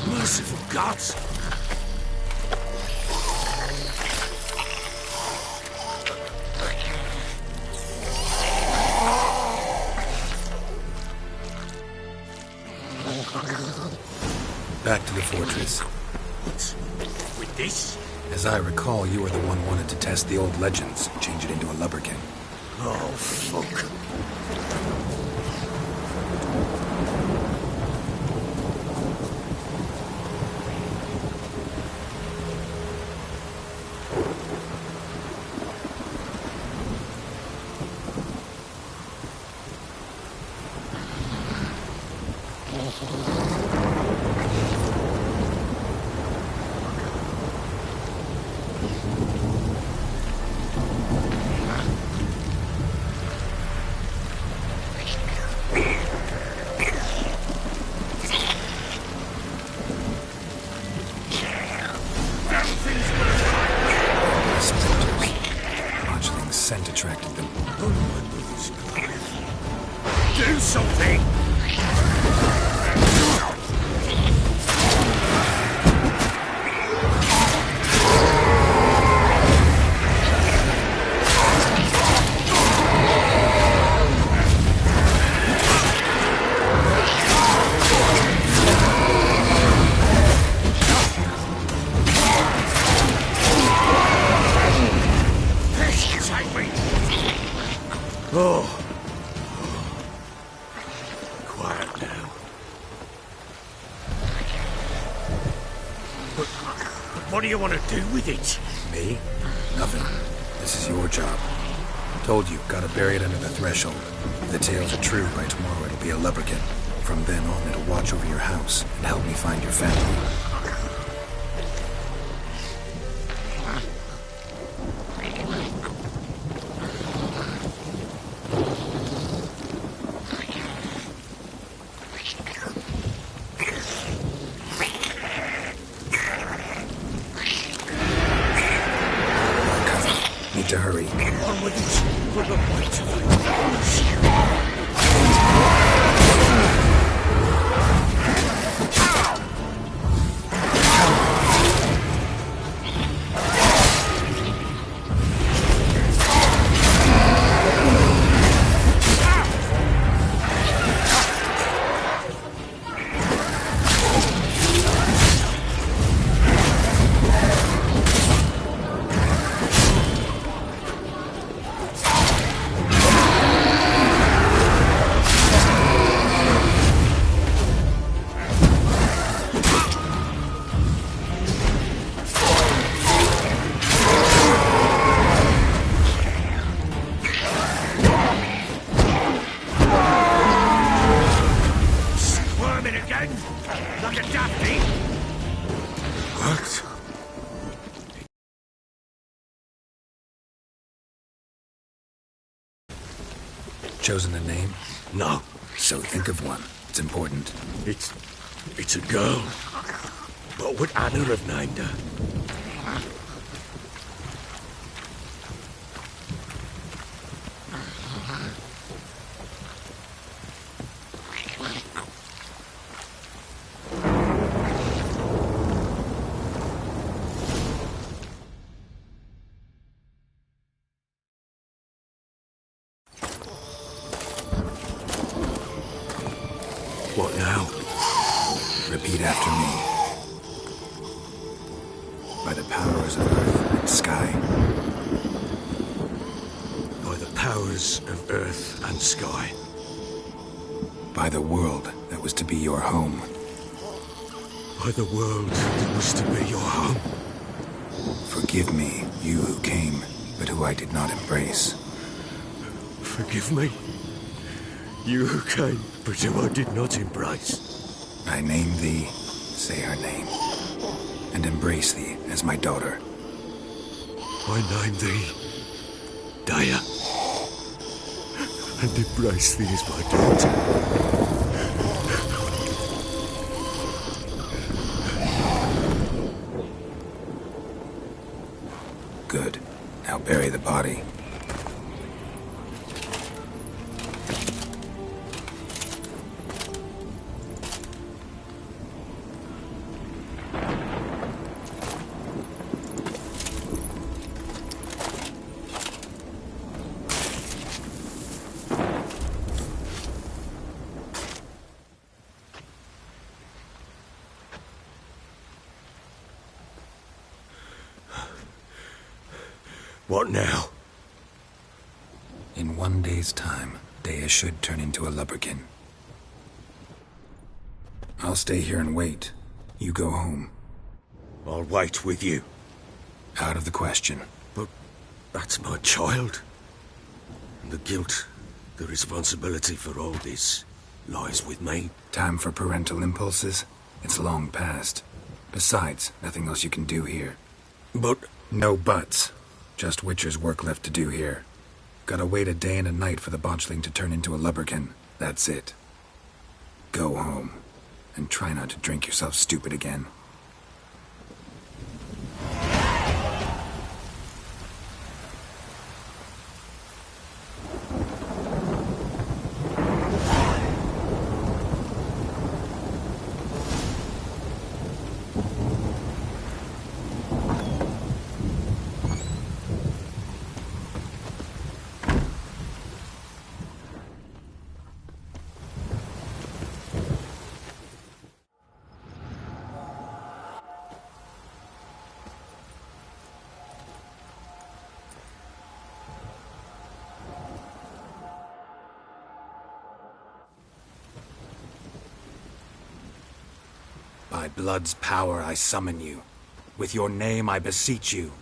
Speaker 2: Merciful gods!
Speaker 3: Back to the fortress.
Speaker 2: What? With this?
Speaker 3: As I recall, you were the one wanted to test the old legends, change it into a lubberkin.
Speaker 2: Oh, fuck.
Speaker 3: Scent attracted them.
Speaker 2: Do something! Oh. Quiet now. But what do you want to do with it?
Speaker 3: Me? Nothing. This is your job. Told you, gotta bury it under the threshold. If the tales are true, by tomorrow it'll be a lubberkin. From then on, it'll watch over your house and help me find your family. Need to hurry.
Speaker 2: On with it. We're not waiting to
Speaker 3: chosen a name?
Speaker 2: No.
Speaker 3: So think of one. It's important.
Speaker 2: It's a girl. What would Anna have named her? What now?
Speaker 3: Repeat after me. By the powers of earth and sky.
Speaker 2: By the powers of earth and sky.
Speaker 3: By the world that was to be your home.
Speaker 2: By the world that was to be your home.
Speaker 3: Forgive me, you who came, but who I did not embrace.
Speaker 2: Forgive me, you who came, but who I did not embrace.
Speaker 3: I name thee, say her name, and embrace thee as my daughter.
Speaker 2: I name thee, Daya, and embrace thee as my daughter.
Speaker 3: Good. Now bury the body.
Speaker 2: What now?
Speaker 3: In 1 day's time, Daya should turn into a lubberkin. I'll stay here and wait. You go home.
Speaker 2: I'll wait with you.
Speaker 3: Out of the question.
Speaker 2: But that's my child. And the guilt, the responsibility for all this lies with me.
Speaker 3: Time for parental impulses? It's long past. Besides, nothing else you can do here.
Speaker 2: But...
Speaker 3: No buts. Just Witcher's work left to do here. Gotta wait a day and a night for the botchling to turn into a lubberkin. That's it. Go home. And try not to drink yourself stupid again. By blood's power I summon you. With your name I beseech you.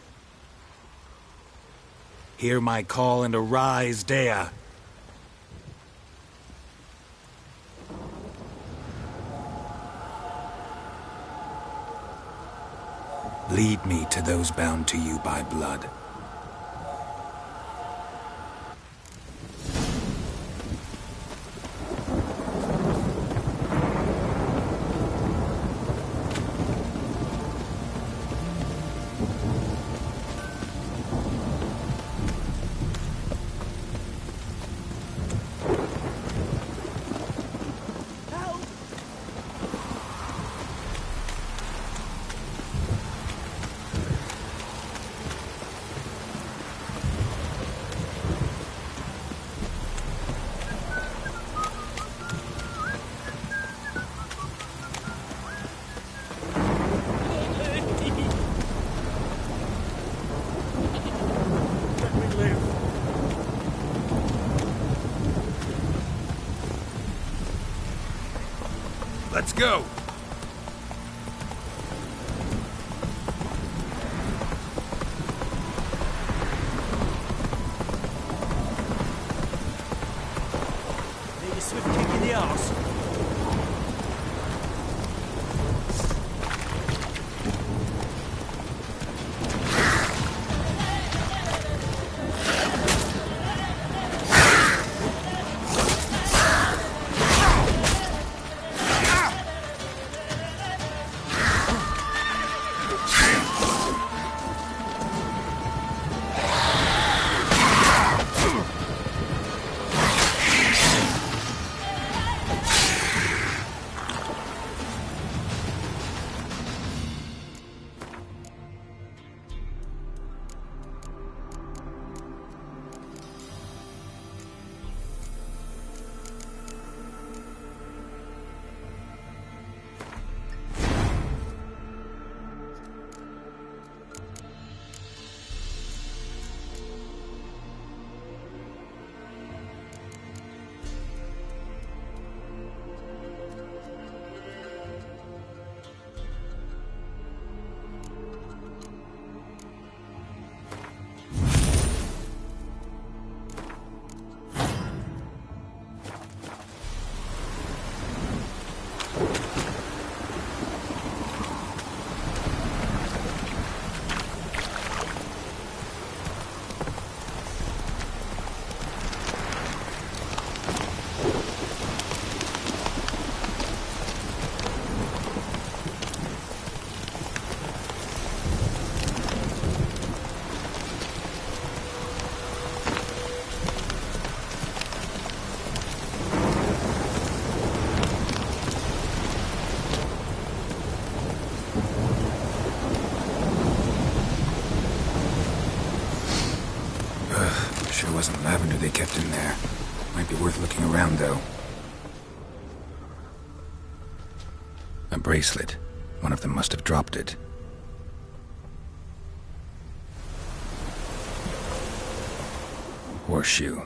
Speaker 3: Hear my call and arise, Daya. Lead me to those bound to you by blood.
Speaker 2: Let's go!
Speaker 10: Need a swift kick in the arse.
Speaker 3: it wasn't lavender they kept in there. Might be worth looking around, though. A bracelet. One of them must have dropped it. Horseshoe.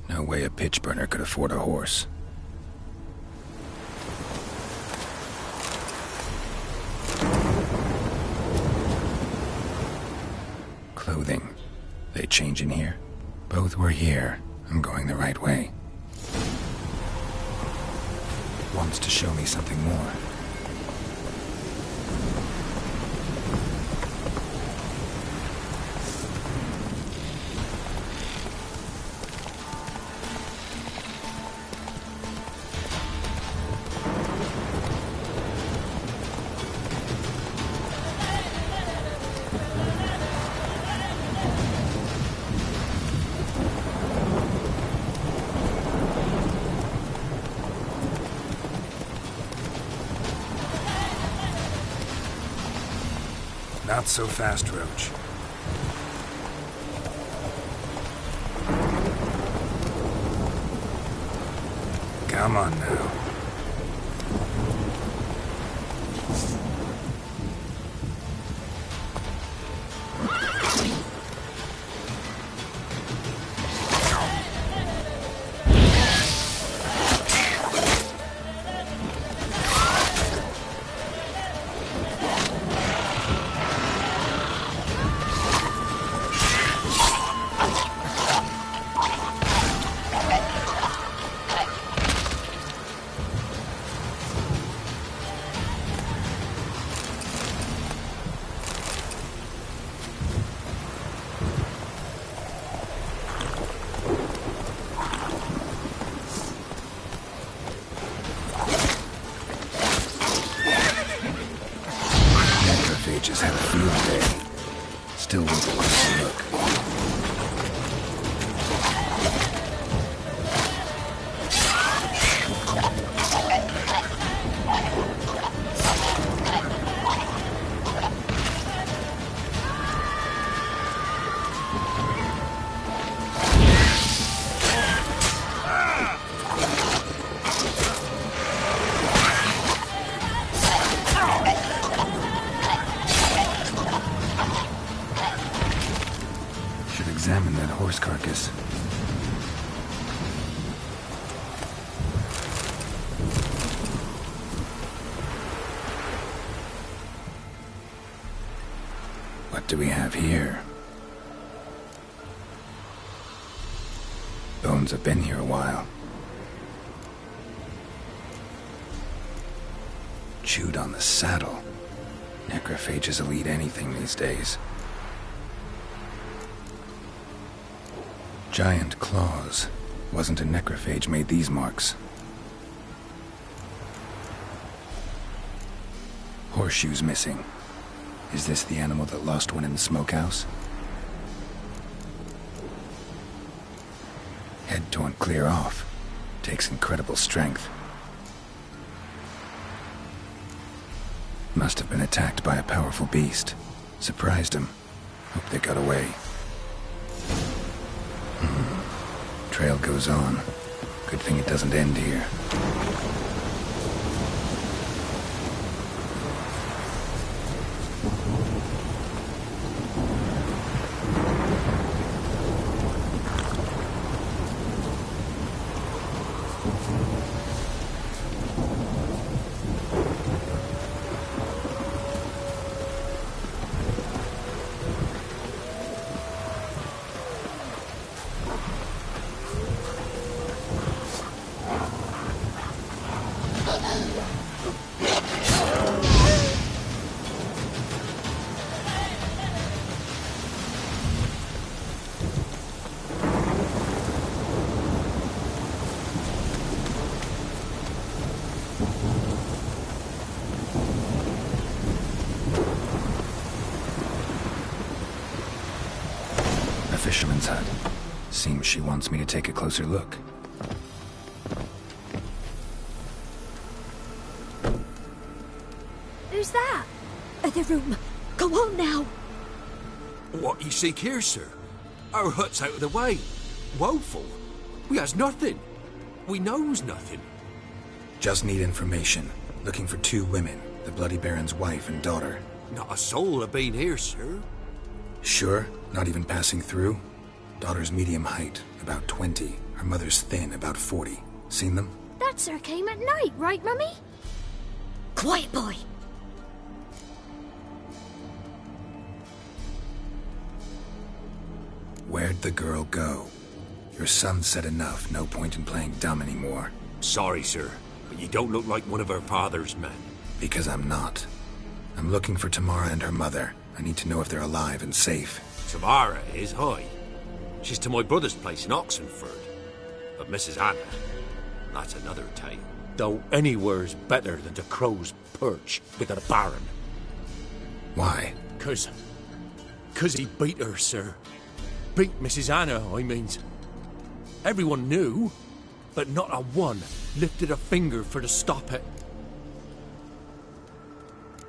Speaker 3: No way a pitch burner could afford a horse. Clothing. They change in here? Both were here. I'm going the right way. Wants to show me something more. Not so fast, Roach. Come on now. Just had a field day. Still worth a closer look. Examine that horse carcass. What do we have here? Bones have been here a while. Chewed on the saddle. Necrophages will eat anything these days. Giant claws. Wasn't a necrophage made these marks. Horseshoes missing. Is this the animal that lost one in the smokehouse? Head torn clear off. Takes incredible strength. Must have been attacked by a powerful beast. Surprised him. Hope they got away. Trail goes on. Good thing it doesn't end here. Fisherman's hut. Seems she wants me to take a closer look.
Speaker 15: Who's that? Other room. Go on now.
Speaker 14: What you seek here, sir? Our hut's out of the way. woeful. We has nothing. We knows nothing.
Speaker 3: Just need information. Looking for 2 women, the Bloody Baron's wife and daughter.
Speaker 14: Not a soul have been here, sir.
Speaker 3: Sure? Not even passing through? Daughter's medium height, about 20. Her mother's thin, about 40. Seen them?
Speaker 12: That sir came at night, right, Mummy?
Speaker 4: Quiet, boy!
Speaker 3: Where'd the girl go? Your son said enough, no point in playing dumb anymore.
Speaker 14: Sorry, sir, but you don't look like one of her father's men.
Speaker 3: Because I'm not. I'm looking for Tamara and her mother. I need to know if they're alive and safe.
Speaker 14: Tamara is, aye. She's to my brother's place in Oxenford. But Mrs. Anna, that's another tale. Though anywhere's better than the Crow's Perch with a Baron.
Speaker 3: Why?
Speaker 14: 'Cause he beat her, sir. Beat Mrs. Anna, I means. Everyone knew, but not a one lifted a finger for to stop it.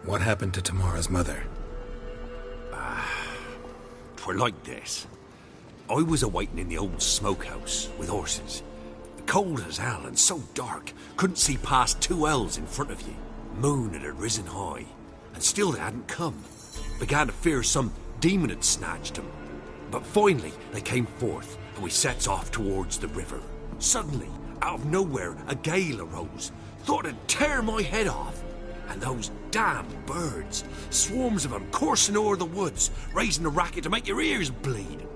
Speaker 3: What happened to Tamara's mother?
Speaker 14: 'Twere like this. I was awaiting in the old smokehouse with horses. Cold as hell and so dark, couldn't see past 2 ells in front of you. Moon had risen high, and still they hadn't come. Began to fear some demon had snatched them. But finally they came forth, and we sets off towards the river. Suddenly, out of nowhere, a gale arose. Thought it'd tear my head off. And those damn birds, swarms of them coursing o'er the woods, raising a racket to make your ears bleed.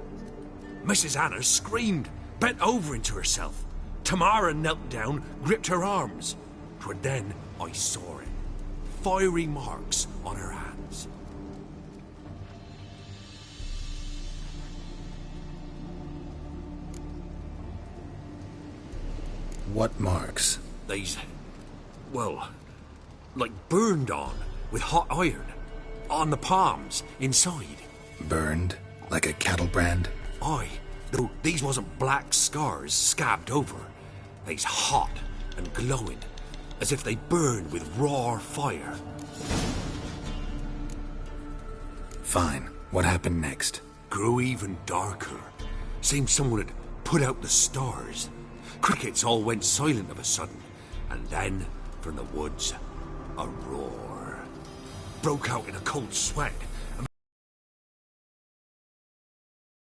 Speaker 14: Mrs. Anna screamed, bent over into herself. Tamara knelt down, gripped her arms. 'Twere then I saw it. Fiery marks on her hands.
Speaker 3: What marks?
Speaker 14: They's, well, like burned on with hot iron. On the palms, inside.
Speaker 3: Burned? Like a cattle brand?
Speaker 14: Aye, though these wasn't black scars scabbed over. They's hot and glowing, as if they burned with raw fire.
Speaker 3: Fine. What happened next?
Speaker 14: Grew even darker. Seemed someone had put out the stars. Crickets all went silent of a sudden, and then, from the woods, a roar. Broke out in a cold sweat, and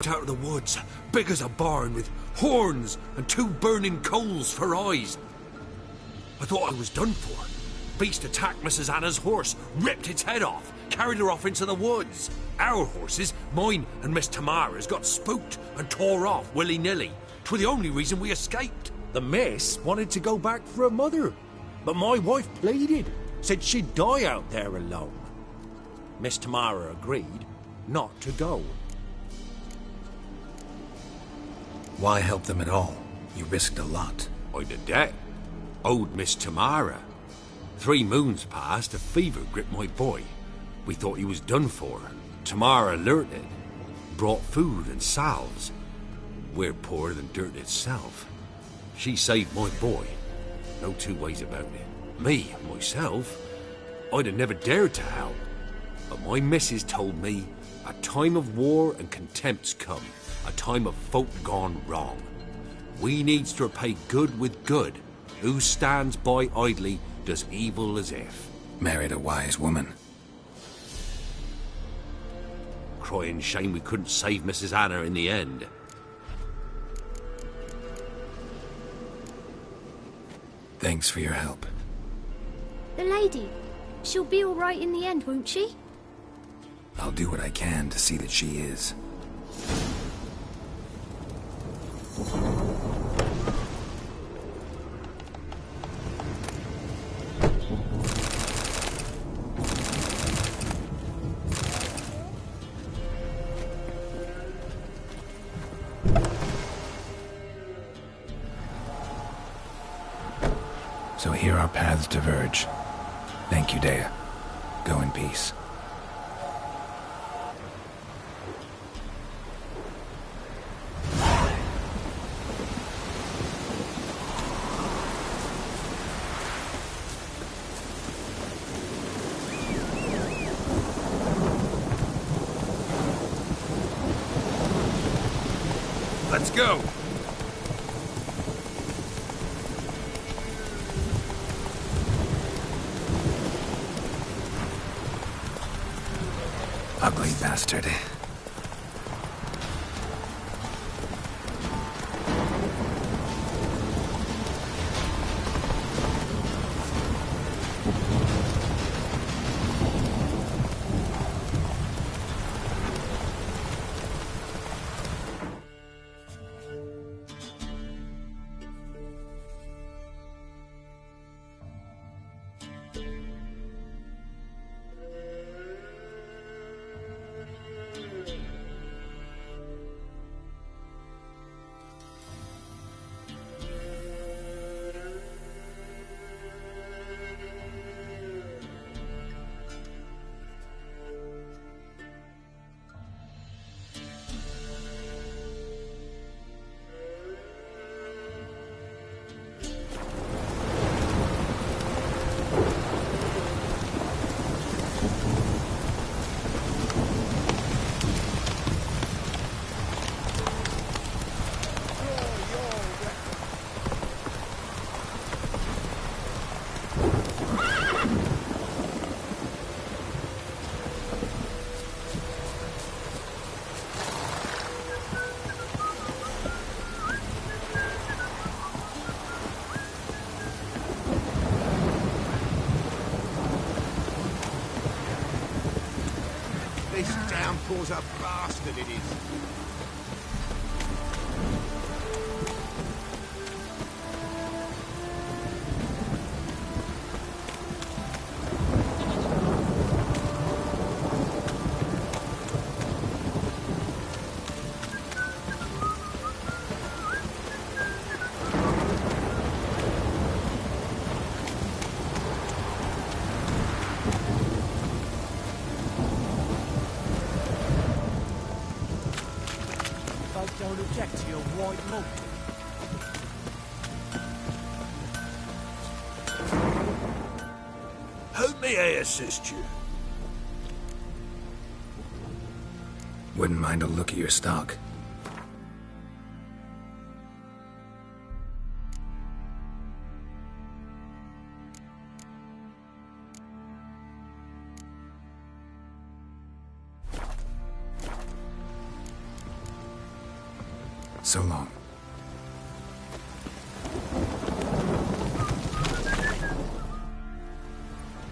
Speaker 14: out of the woods, big as a barn, with horns and 2 burning coals for eyes. I thought I was done for. Beast attacked Mrs. Anna's horse, ripped its head off, carried her off into the woods. Our horses, mine and Miss Tamara's, got spooked and tore off willy-nilly. 'Twere the only reason we escaped. The miss wanted to go back for her mother, but my wife pleaded, said she'd die out there alone. Miss Tamara agreed not to go.
Speaker 3: Why help them at all? You risked a lot.
Speaker 14: I'd a debt. Owed Miss Tamara. 3 moons passed, a fever gripped my boy. We thought he was done for. Tamara alerted, brought food and salves. We're poorer than dirt itself. She saved my boy. No 2 ways about it. Me, myself, I'd have never dared to help. But my missus told me a time of war and contempt's come. A time of folk gone wrong. We needs to repay good with good. Who stands by idly does evil as if.
Speaker 3: Married a wise woman.
Speaker 14: Crying shame we couldn't save Mrs. Anna in the end.
Speaker 3: Thanks for your help.
Speaker 12: The lady, she'll be all right in the end, won't she?
Speaker 3: I'll do what I can to see that she is. So here our paths diverge. Thank you, Dea. Go in peace.
Speaker 14: Let's go!
Speaker 3: bastard.
Speaker 8: This downpour's a bastard, it is.
Speaker 10: Don't object to your white mug.
Speaker 6: How may I assist you?
Speaker 3: Wouldn't mind a look at your stock. So long.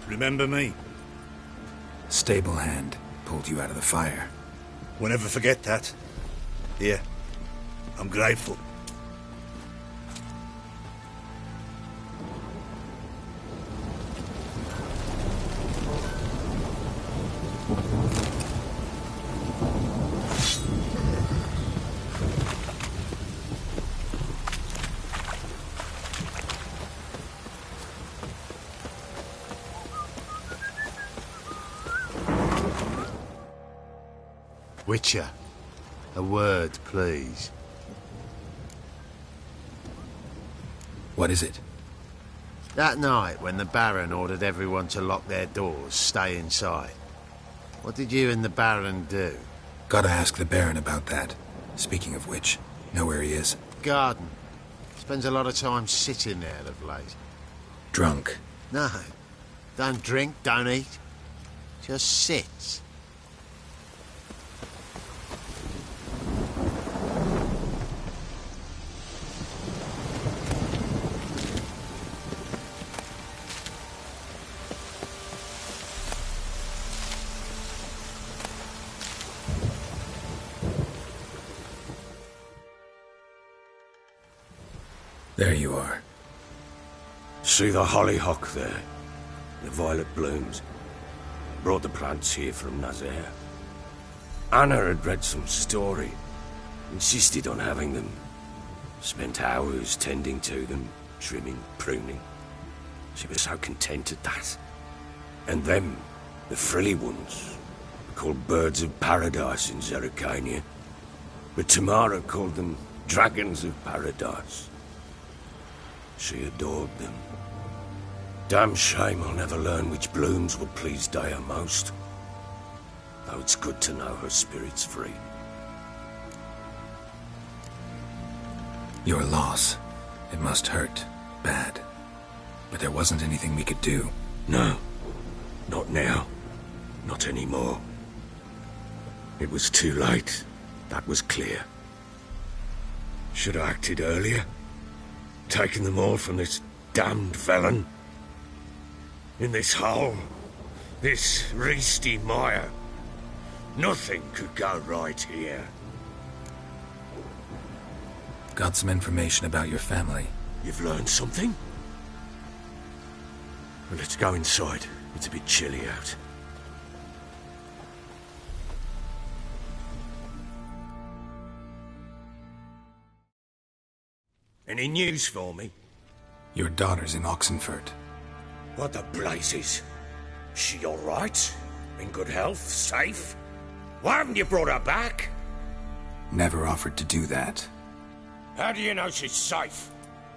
Speaker 16: Remember me?
Speaker 3: Stable hand pulled you out of the fire.
Speaker 16: We'll never forget that. Here, I'm grateful.
Speaker 17: Witcher, a word, please.
Speaker 3: What is it?
Speaker 17: That night when the Baron ordered everyone to lock their doors, stay inside. What did you and the Baron do?
Speaker 3: Gotta ask the Baron about that. Speaking of which, know where he is?
Speaker 17: Garden. Spends a lot of time sitting there of late.
Speaker 3: Drunk.
Speaker 17: No. Don't drink, don't eat. Just sits.
Speaker 3: There you are.
Speaker 2: See the hollyhock there? The violet blooms. Brought the plants here from Nazaire. Anna had read some story. Insisted on having them. Spent hours tending to them, trimming, pruning. She was so content at that. And them, the frilly ones, were called birds of paradise in Zerrikania. But Tamara called them dragons of paradise. She adored them. Damn shame I'll never learn which blooms will please Daya most. Though it's good to know her spirit's free.
Speaker 3: Your loss. It must hurt. Bad. But there wasn't anything we could do.
Speaker 2: No. Not now. Not anymore. It was too late. That was clear. Should have acted earlier. Taken them all from this damned Velen. In this hole. This Reesty mire. Nothing could go right here.
Speaker 3: Got some information about your family.
Speaker 2: You've learned something? Well, let's go inside. It's a bit chilly out. Any news for me?
Speaker 3: Your daughter's in Oxenfurt.
Speaker 2: What the blazes? She all right? In good health? Safe? Why haven't you brought her back?
Speaker 3: Never offered to do that.
Speaker 2: How do you know she's safe?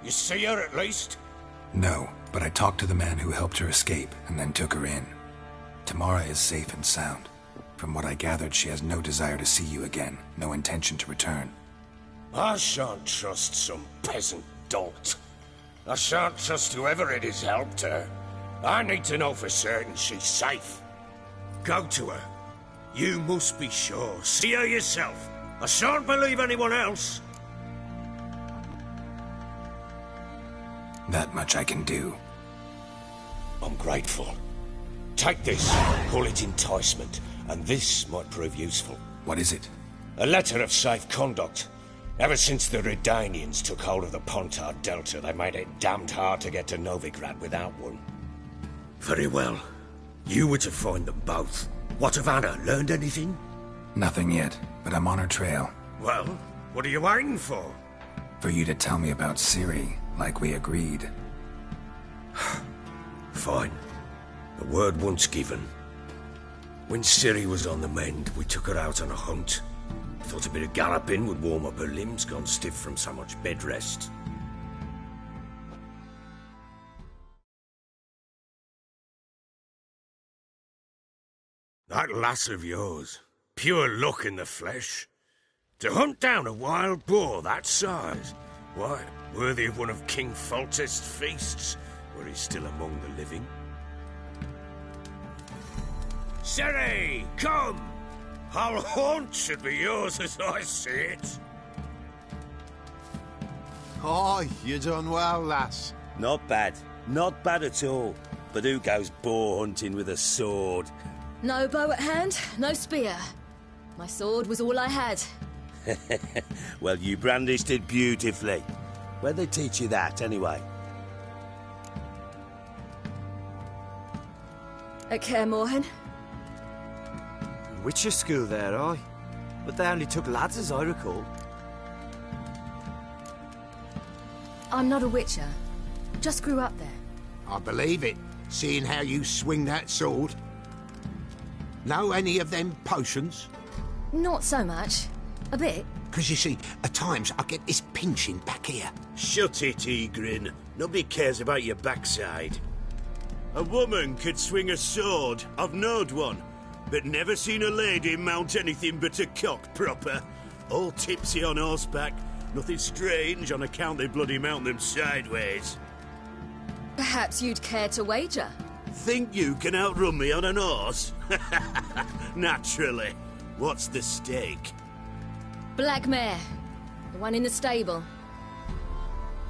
Speaker 2: You see her at least?
Speaker 3: No, but I talked to the man who helped her escape and then took her in. Tamara is safe and sound. From what I gathered, she has no desire to see you again, no intention to return.
Speaker 2: I shan't trust some peasant dolt. I shan't trust whoever it is helped her. I need to know for certain she's safe. Go to her. You must be sure. See her yourself. I shan't believe anyone else.
Speaker 3: That much I can do.
Speaker 2: I'm grateful. Take this. Call it enticement. And this might prove useful.
Speaker 3: What is it?
Speaker 2: A letter of safe conduct. Ever since the Redanians took hold of the Pontar Delta, they made it damned hard to get to Novigrad without one. Very well. You were to find them both. What of Anna? Learned anything?
Speaker 3: Nothing yet, but I'm on her trail.
Speaker 2: Well, what are you waiting for?
Speaker 3: For you to tell me about Ciri, like we agreed.
Speaker 2: Fine. The word once given. When Ciri was on the mend, we took her out on a hunt. Thought a bit of galloping would warm up her limbs, gone stiff from so much bed rest. That lass of yours, pure luck in the flesh. To hunt down a wild boar that size, why, worthy of one of King Foltest's feasts, were he still among the living. Ciri, come! Our haunt should be yours as I see it.
Speaker 17: Oh, you done well, lass.
Speaker 18: Not bad. Not bad at all. But who goes boar hunting with a sword?
Speaker 4: No bow at hand, no spear. My sword was all I had.
Speaker 18: Well, you brandished it beautifully. Where'd they teach you that, anyway?
Speaker 4: At Kaer Morhen.
Speaker 10: Witcher school there, aye. But they only took lads, as I recall.
Speaker 4: I'm not a witcher. Just grew up there.
Speaker 8: I believe it, seeing how you swing that sword. Know any of them potions?
Speaker 4: Not so much. A bit.
Speaker 8: Because you see, at times I get this pinching back here.
Speaker 18: Shut it, Egrin. Nobody cares about your backside. A woman could swing a sword. I've knowed one. But never seen a lady mount anything but a cock proper. All tipsy on horseback. Nothing strange on account they bloody mount them sideways.
Speaker 4: Perhaps you'd care to wager?
Speaker 18: Think you can outrun me on an horse? Naturally. What's the stake?
Speaker 4: Black mare. The one in the stable.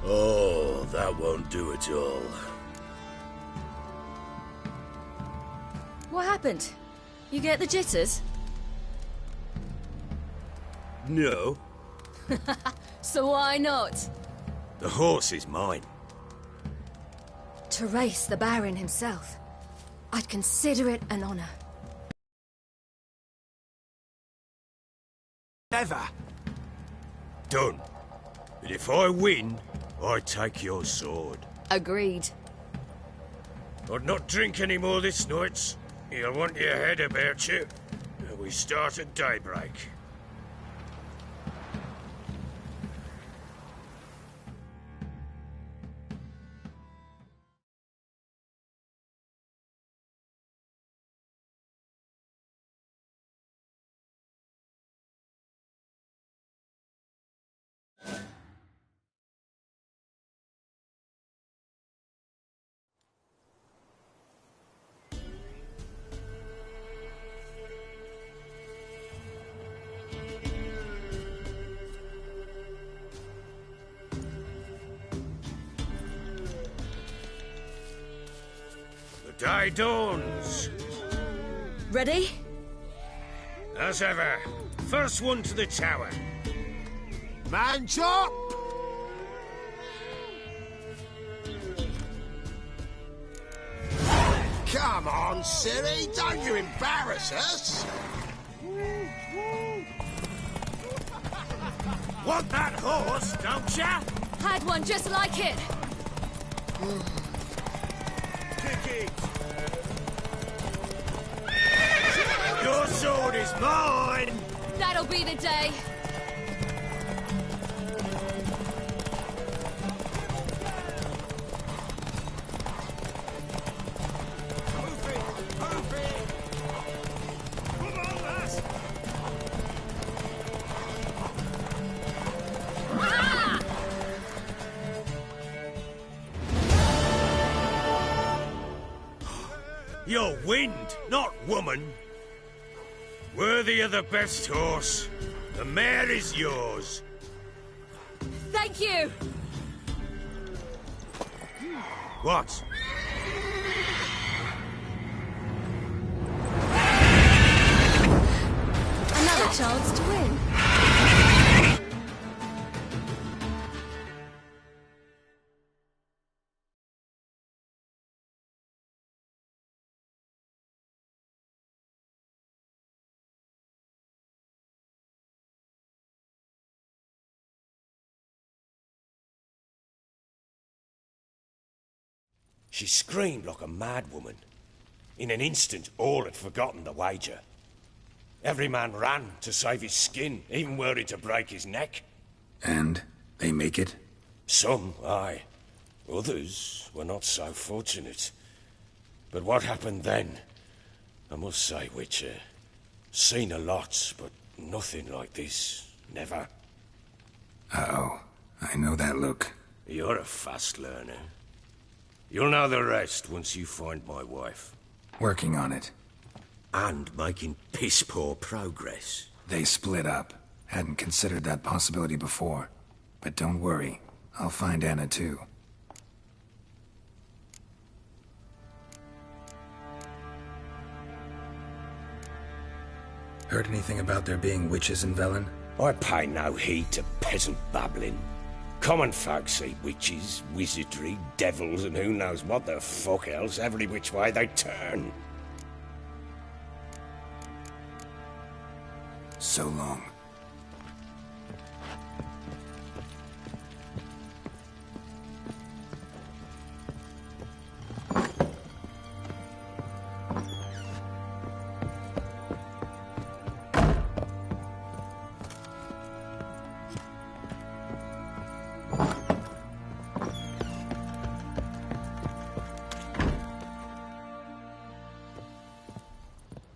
Speaker 18: Oh, that won't do at all.
Speaker 4: What happened? You get the jitters?
Speaker 18: No.
Speaker 4: So why not?
Speaker 2: The horse is mine.
Speaker 4: To race the Baron himself. I'd consider it an honor.
Speaker 2: Never. Done. But if I win, I take your sword.
Speaker 4: Agreed.
Speaker 2: I'd not drink any more this night. You'll want your head about you. We start at daybreak. Day dawns.
Speaker 9: Ready?
Speaker 2: As ever. First one to the tower.
Speaker 7: Man chop! Come on, Ciri, don't you embarrass us!
Speaker 2: Want that horse, don't ya?
Speaker 15: Had one just like it.
Speaker 2: Kick it! Your sword is mine!
Speaker 15: That'll be the day.
Speaker 2: You're wind, not woman. Worthy of the best horse. The mare is yours.
Speaker 15: Thank you.
Speaker 2: What?
Speaker 15: Another chance to win.
Speaker 2: She screamed like a mad woman. In an instant, all had forgotten the wager. Every man ran to save his skin, even were it to break his neck.
Speaker 3: And they make it?
Speaker 2: Some, aye. Others were not so fortunate. But what happened then? I must say, Witcher, seen a lot, but nothing like this. Never.
Speaker 3: Uh-oh. I know that look.
Speaker 2: You're a fast learner. You'll know the rest once you find my wife.
Speaker 3: Working on it.
Speaker 2: And making piss-poor progress.
Speaker 3: They split up. Hadn't considered that possibility before. But don't worry. I'll find Anna too. Heard anything about there being witches in Velen?
Speaker 2: I pay no heed to peasant babbling. Common folk see witches, wizardry, devils, and who knows what the fuck else every which way they turn.
Speaker 3: So long.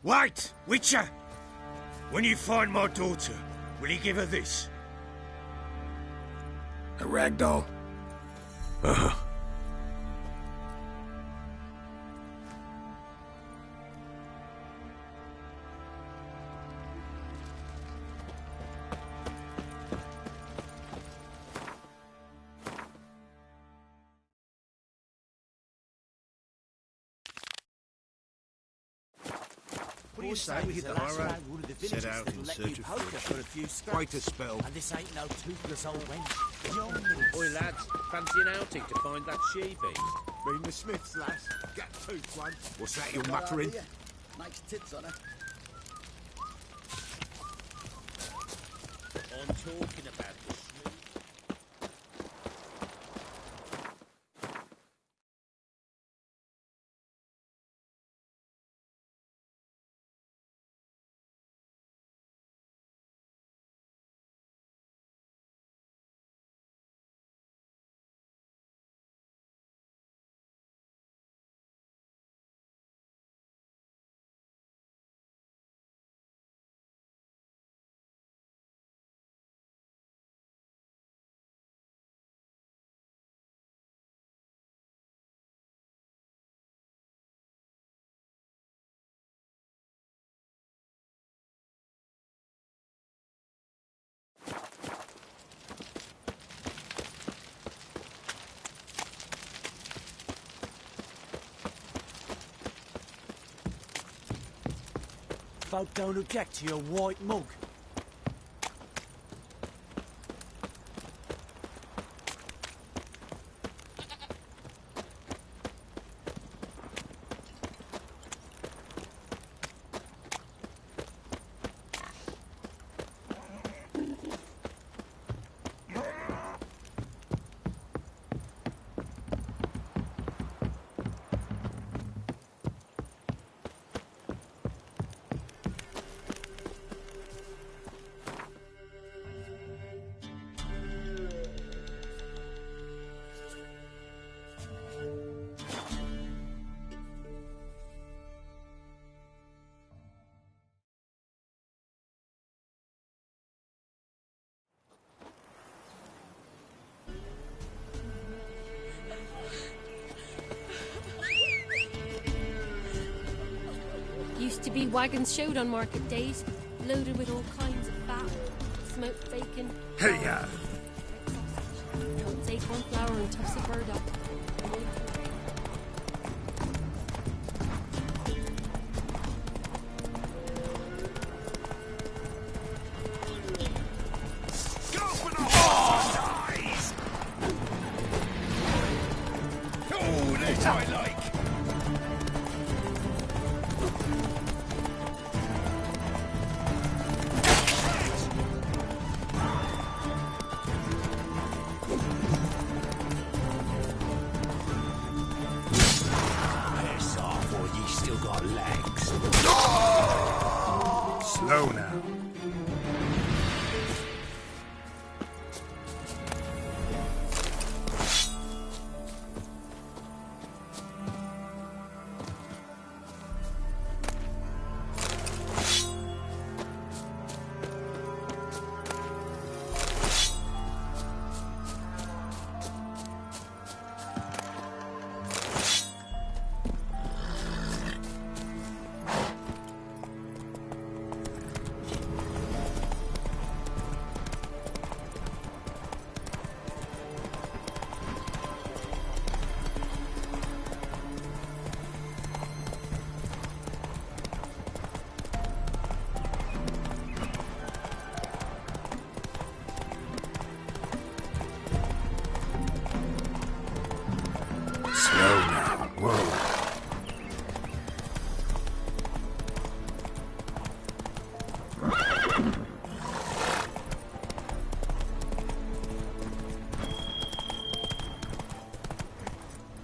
Speaker 2: Wait, Witcher! When you find my daughter, will you give her this?
Speaker 3: A ragdoll?
Speaker 2: Uh-huh.
Speaker 7: What do you say we hit the high road? Set out in search of food. Quite a spell.
Speaker 19: And this ain't no toothless old wench.
Speaker 20: Oi, lads, fancy an outing to find that she-beast?
Speaker 7: Bring the Smiths, lads. Get tooth one. What's that you're muttering?
Speaker 19: Makes tits on her.
Speaker 20: I'm talking about
Speaker 19: folk don't object to your white mug.
Speaker 21: Used to be wagons showed on market days, loaded with all kinds of fat, smoked bacon.
Speaker 16: Hey, yeah.
Speaker 21: Cotton's acorn flour and tufts of burdock.
Speaker 16: Oh, this I like. Slow now.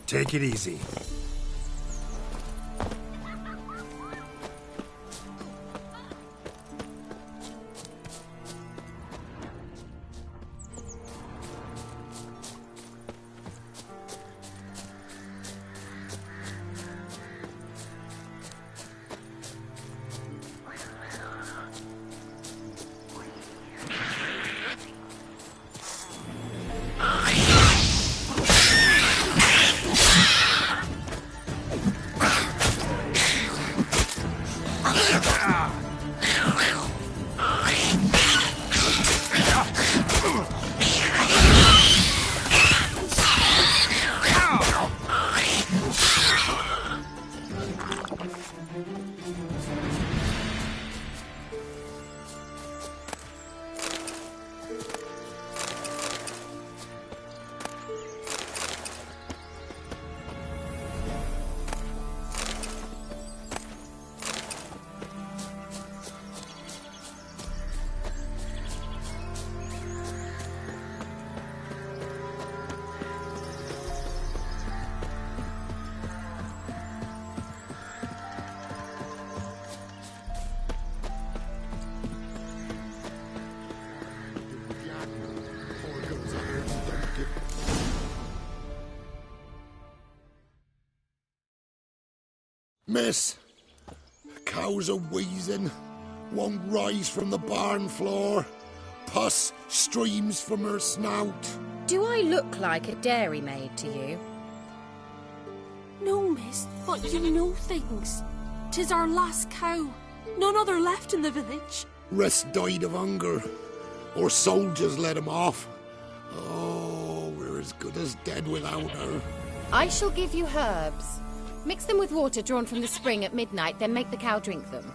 Speaker 16: Take it easy.
Speaker 8: Miss, cows are wheezing, won't rise from the barn floor. Pus streams from her snout.
Speaker 9: Do I look like a dairymaid to you?
Speaker 15: No, miss, but you know things. 'Tis our last cow. None other left in the village.
Speaker 8: Rest died of hunger, or soldiers let him off. Oh, we're as good as dead without her.
Speaker 9: I shall give you herbs. Mix them with water drawn from the spring at midnight, then make the cow drink them.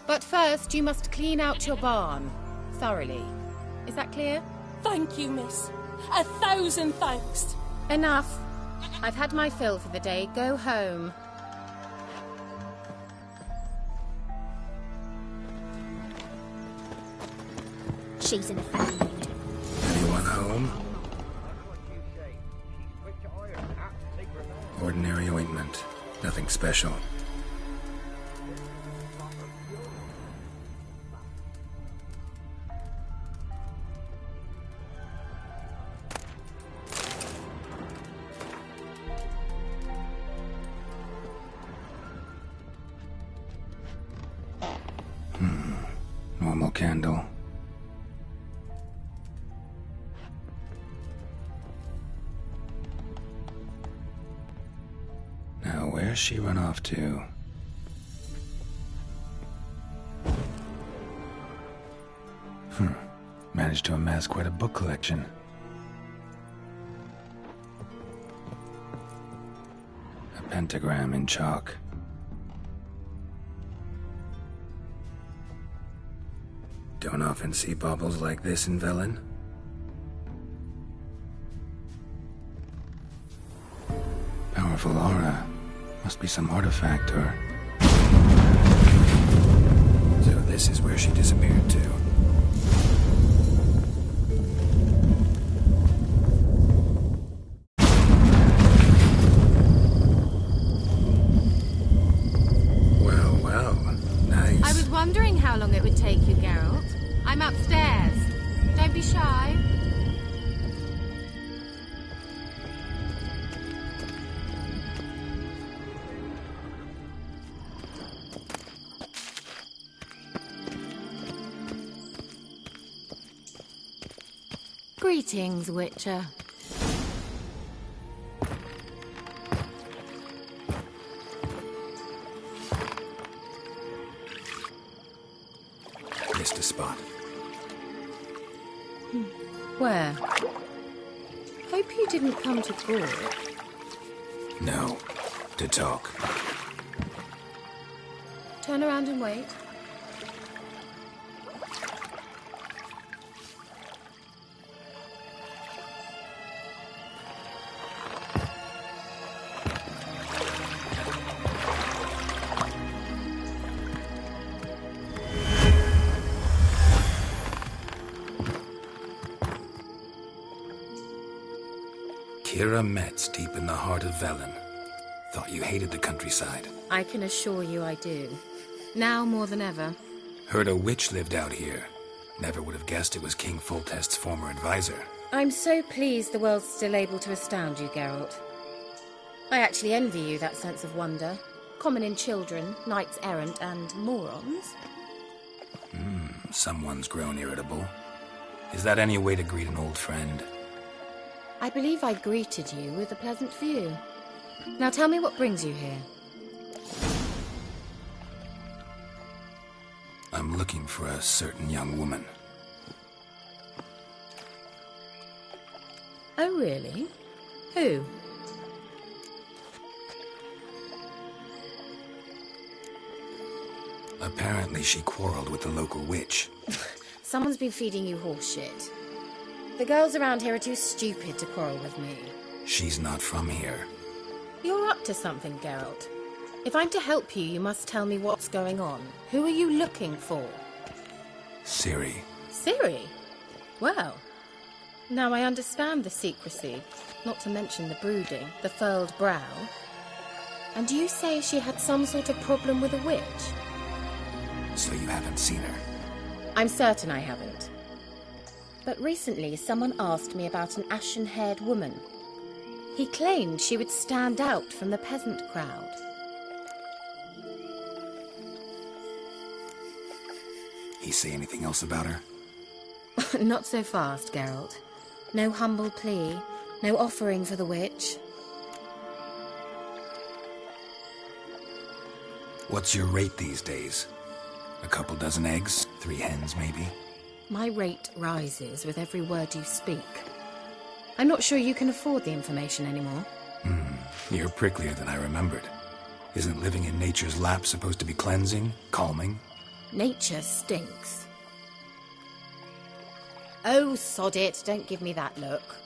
Speaker 1: But first, you must clean out your barn. Thoroughly. Is that clear?
Speaker 15: Thank you, miss. 1,000 thanks.
Speaker 1: Enough. I've had my fill for the day. Go home.
Speaker 5: She's in a foul mood.
Speaker 3: Anyone home? Ordinary ointment. Nothing special. Normal candle. Now, where's she run off to? Managed to amass quite a book collection. A pentagram in chalk. Don't often see baubles like this in Velen. Powerful aura. Must be some artifact or... So this is where she disappeared to. Well, nice.
Speaker 1: I was wondering how long it would take you, Geralt. I'm upstairs. Don't be shy. Greetings, Witcher.
Speaker 3: Missed a spot.
Speaker 1: Where? Hope you didn't come to court.
Speaker 3: No. To talk.
Speaker 1: Turn around and wait.
Speaker 3: Kira Metz, deep in the heart of Velen. Thought you hated the countryside.
Speaker 1: I can assure you I do. Now more than ever.
Speaker 3: Heard a witch lived out here. Never would have guessed it was King Foltest's former advisor.
Speaker 1: I'm so pleased the world's still able to astound you, Geralt. I actually envy you that sense of wonder. Common in children, knights errant, and morons.
Speaker 3: Someone's grown irritable. Is that any way to greet an old friend?
Speaker 1: I believe I greeted you with a pleasant view. Now tell me what brings you here.
Speaker 3: I'm looking for a certain young woman.
Speaker 1: Oh, really? Who?
Speaker 3: Apparently she quarreled with the local witch.
Speaker 1: Someone's been feeding you horse shit. The girls around here are too stupid to quarrel with me.
Speaker 3: She's not from here.
Speaker 1: You're up to something, Geralt. If I'm to help you, you must tell me what's going on. Who are you looking for?
Speaker 3: Ciri.
Speaker 1: Ciri? Well, now I understand the secrecy, not to mention the brooding, the furled brow. And you say she had some sort of problem with a witch?
Speaker 3: So you haven't seen her?
Speaker 1: I'm certain I haven't. But recently, someone asked me about an ashen-haired woman. He claimed she would stand out from the peasant crowd.
Speaker 3: He say anything else about her?
Speaker 1: Not so fast, Geralt. No humble plea, no offering for the witch.
Speaker 3: What's your rate these days? A couple dozen eggs? 3 hens, maybe?
Speaker 1: My rate rises with every word you speak. I'm not sure you can afford the information anymore.
Speaker 3: You're pricklier than I remembered. Isn't living in nature's lap supposed to be cleansing, calming?
Speaker 1: Nature stinks. Oh, sod it, don't give me that look.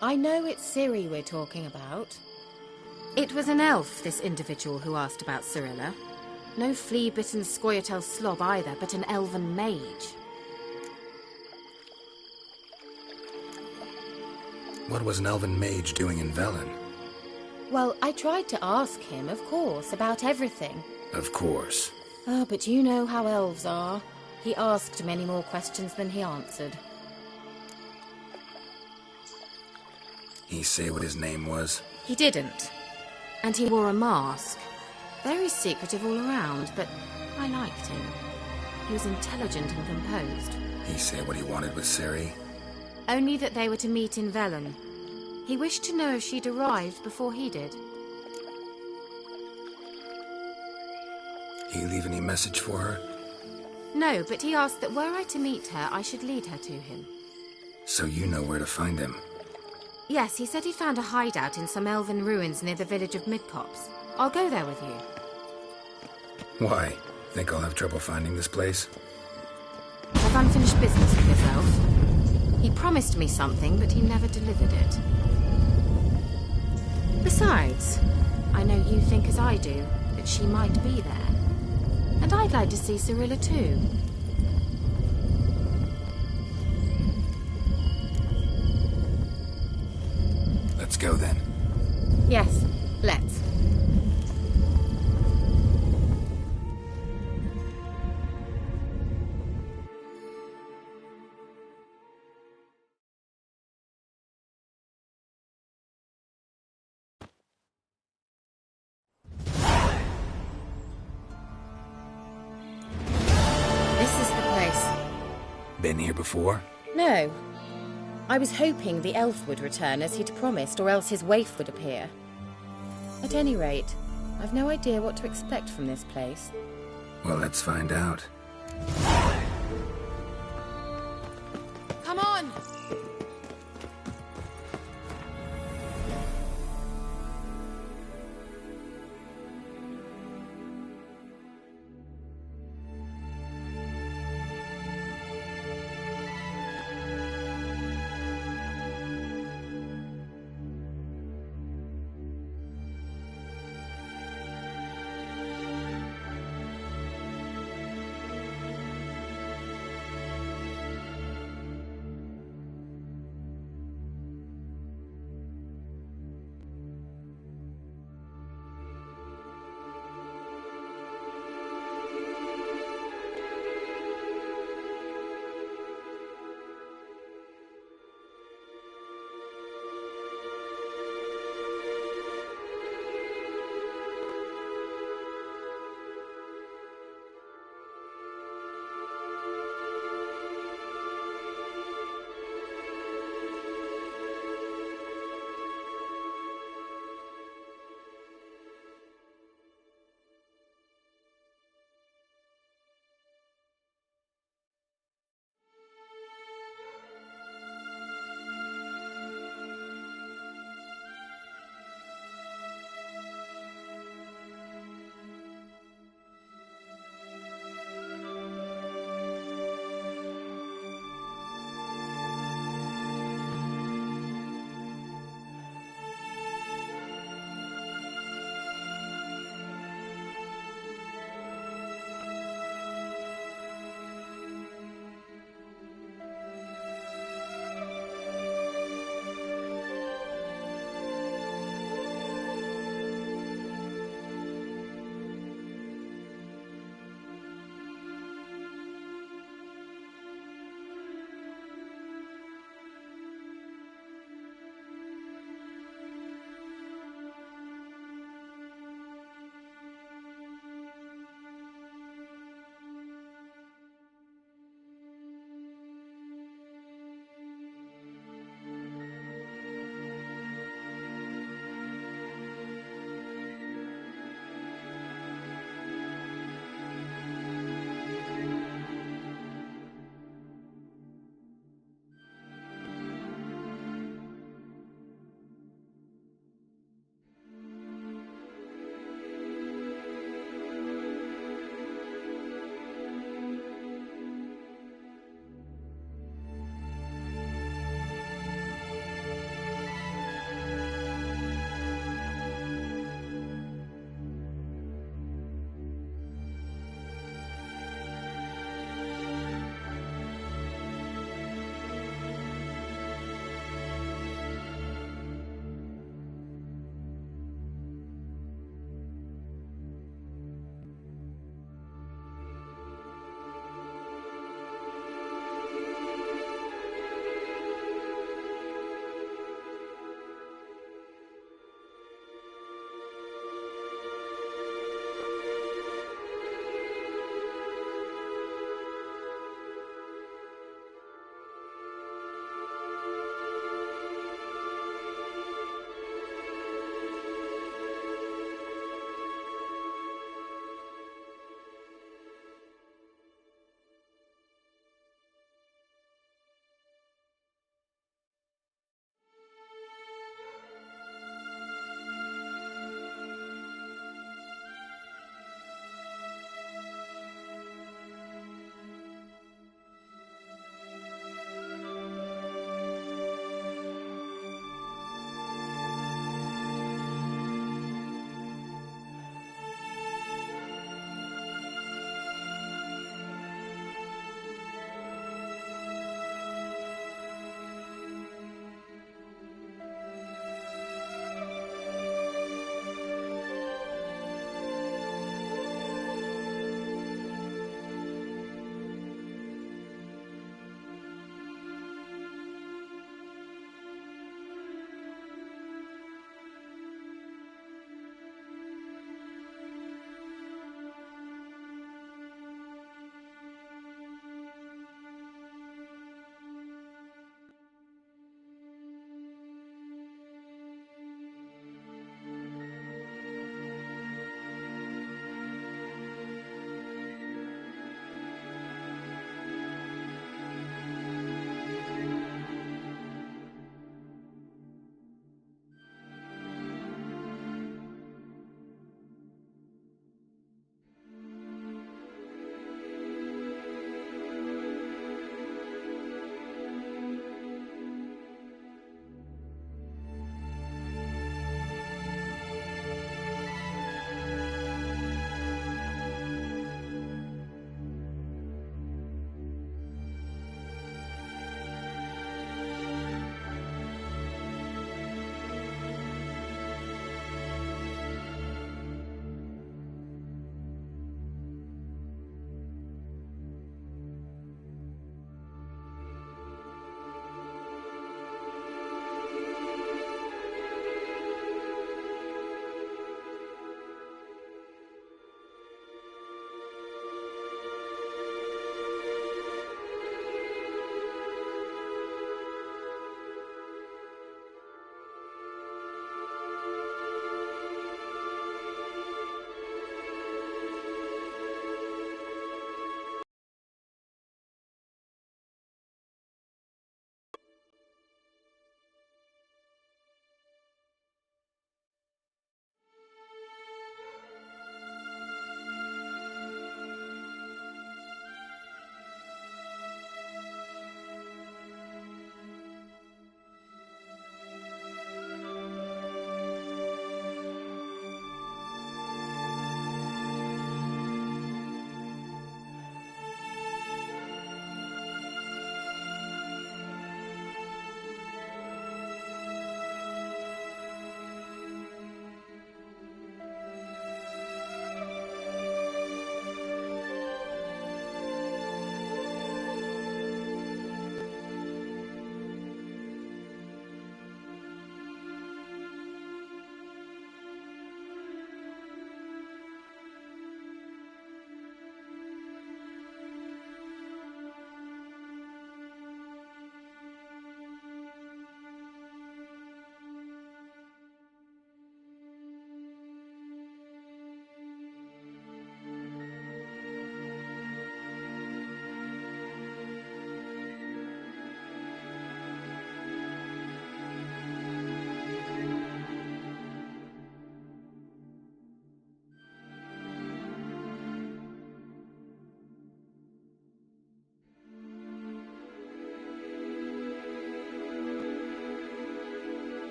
Speaker 1: I know it's Ciri we're talking about. It was an elf, this individual who asked about Cirilla. No flea-bitten Scoia'tael slob either, but an elven mage.
Speaker 3: What was an elven mage doing in Velen?
Speaker 1: Well, I tried to ask him, of course, about everything.
Speaker 3: Of course.
Speaker 1: Oh, but you know how elves are. He asked many more questions than he answered.
Speaker 3: He say what his name was?
Speaker 1: He didn't. And he wore a mask. Very secretive all around, but I liked him. He was intelligent and composed.
Speaker 3: He say what he wanted with Ciri?
Speaker 1: Only that they were to meet in Velen. He wished to know if she'd arrived before he did.
Speaker 3: He leave any message for her?
Speaker 1: No, but he asked that were I to meet her, I should lead her to him.
Speaker 3: So you know where to find him?
Speaker 1: Yes, he said he'd found a hideout in some elven ruins near the village of Midcopse. I'll go there with you.
Speaker 3: Why? Think I'll have trouble finding this place?
Speaker 1: I've unfinished business with this elf. He promised me something, but he never delivered it. Besides, I know you think as I do, that she might be there. And I'd like to see Cirilla too.
Speaker 3: Let's go then.
Speaker 1: Yes, let's.
Speaker 3: Been here before?
Speaker 1: No. I was hoping the elf would return as he'd promised, or else his waif would appear. At any rate, I've no idea what to expect from this place.
Speaker 3: Well, let's find out.
Speaker 1: Come on!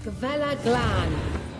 Speaker 1: Gavella Glan.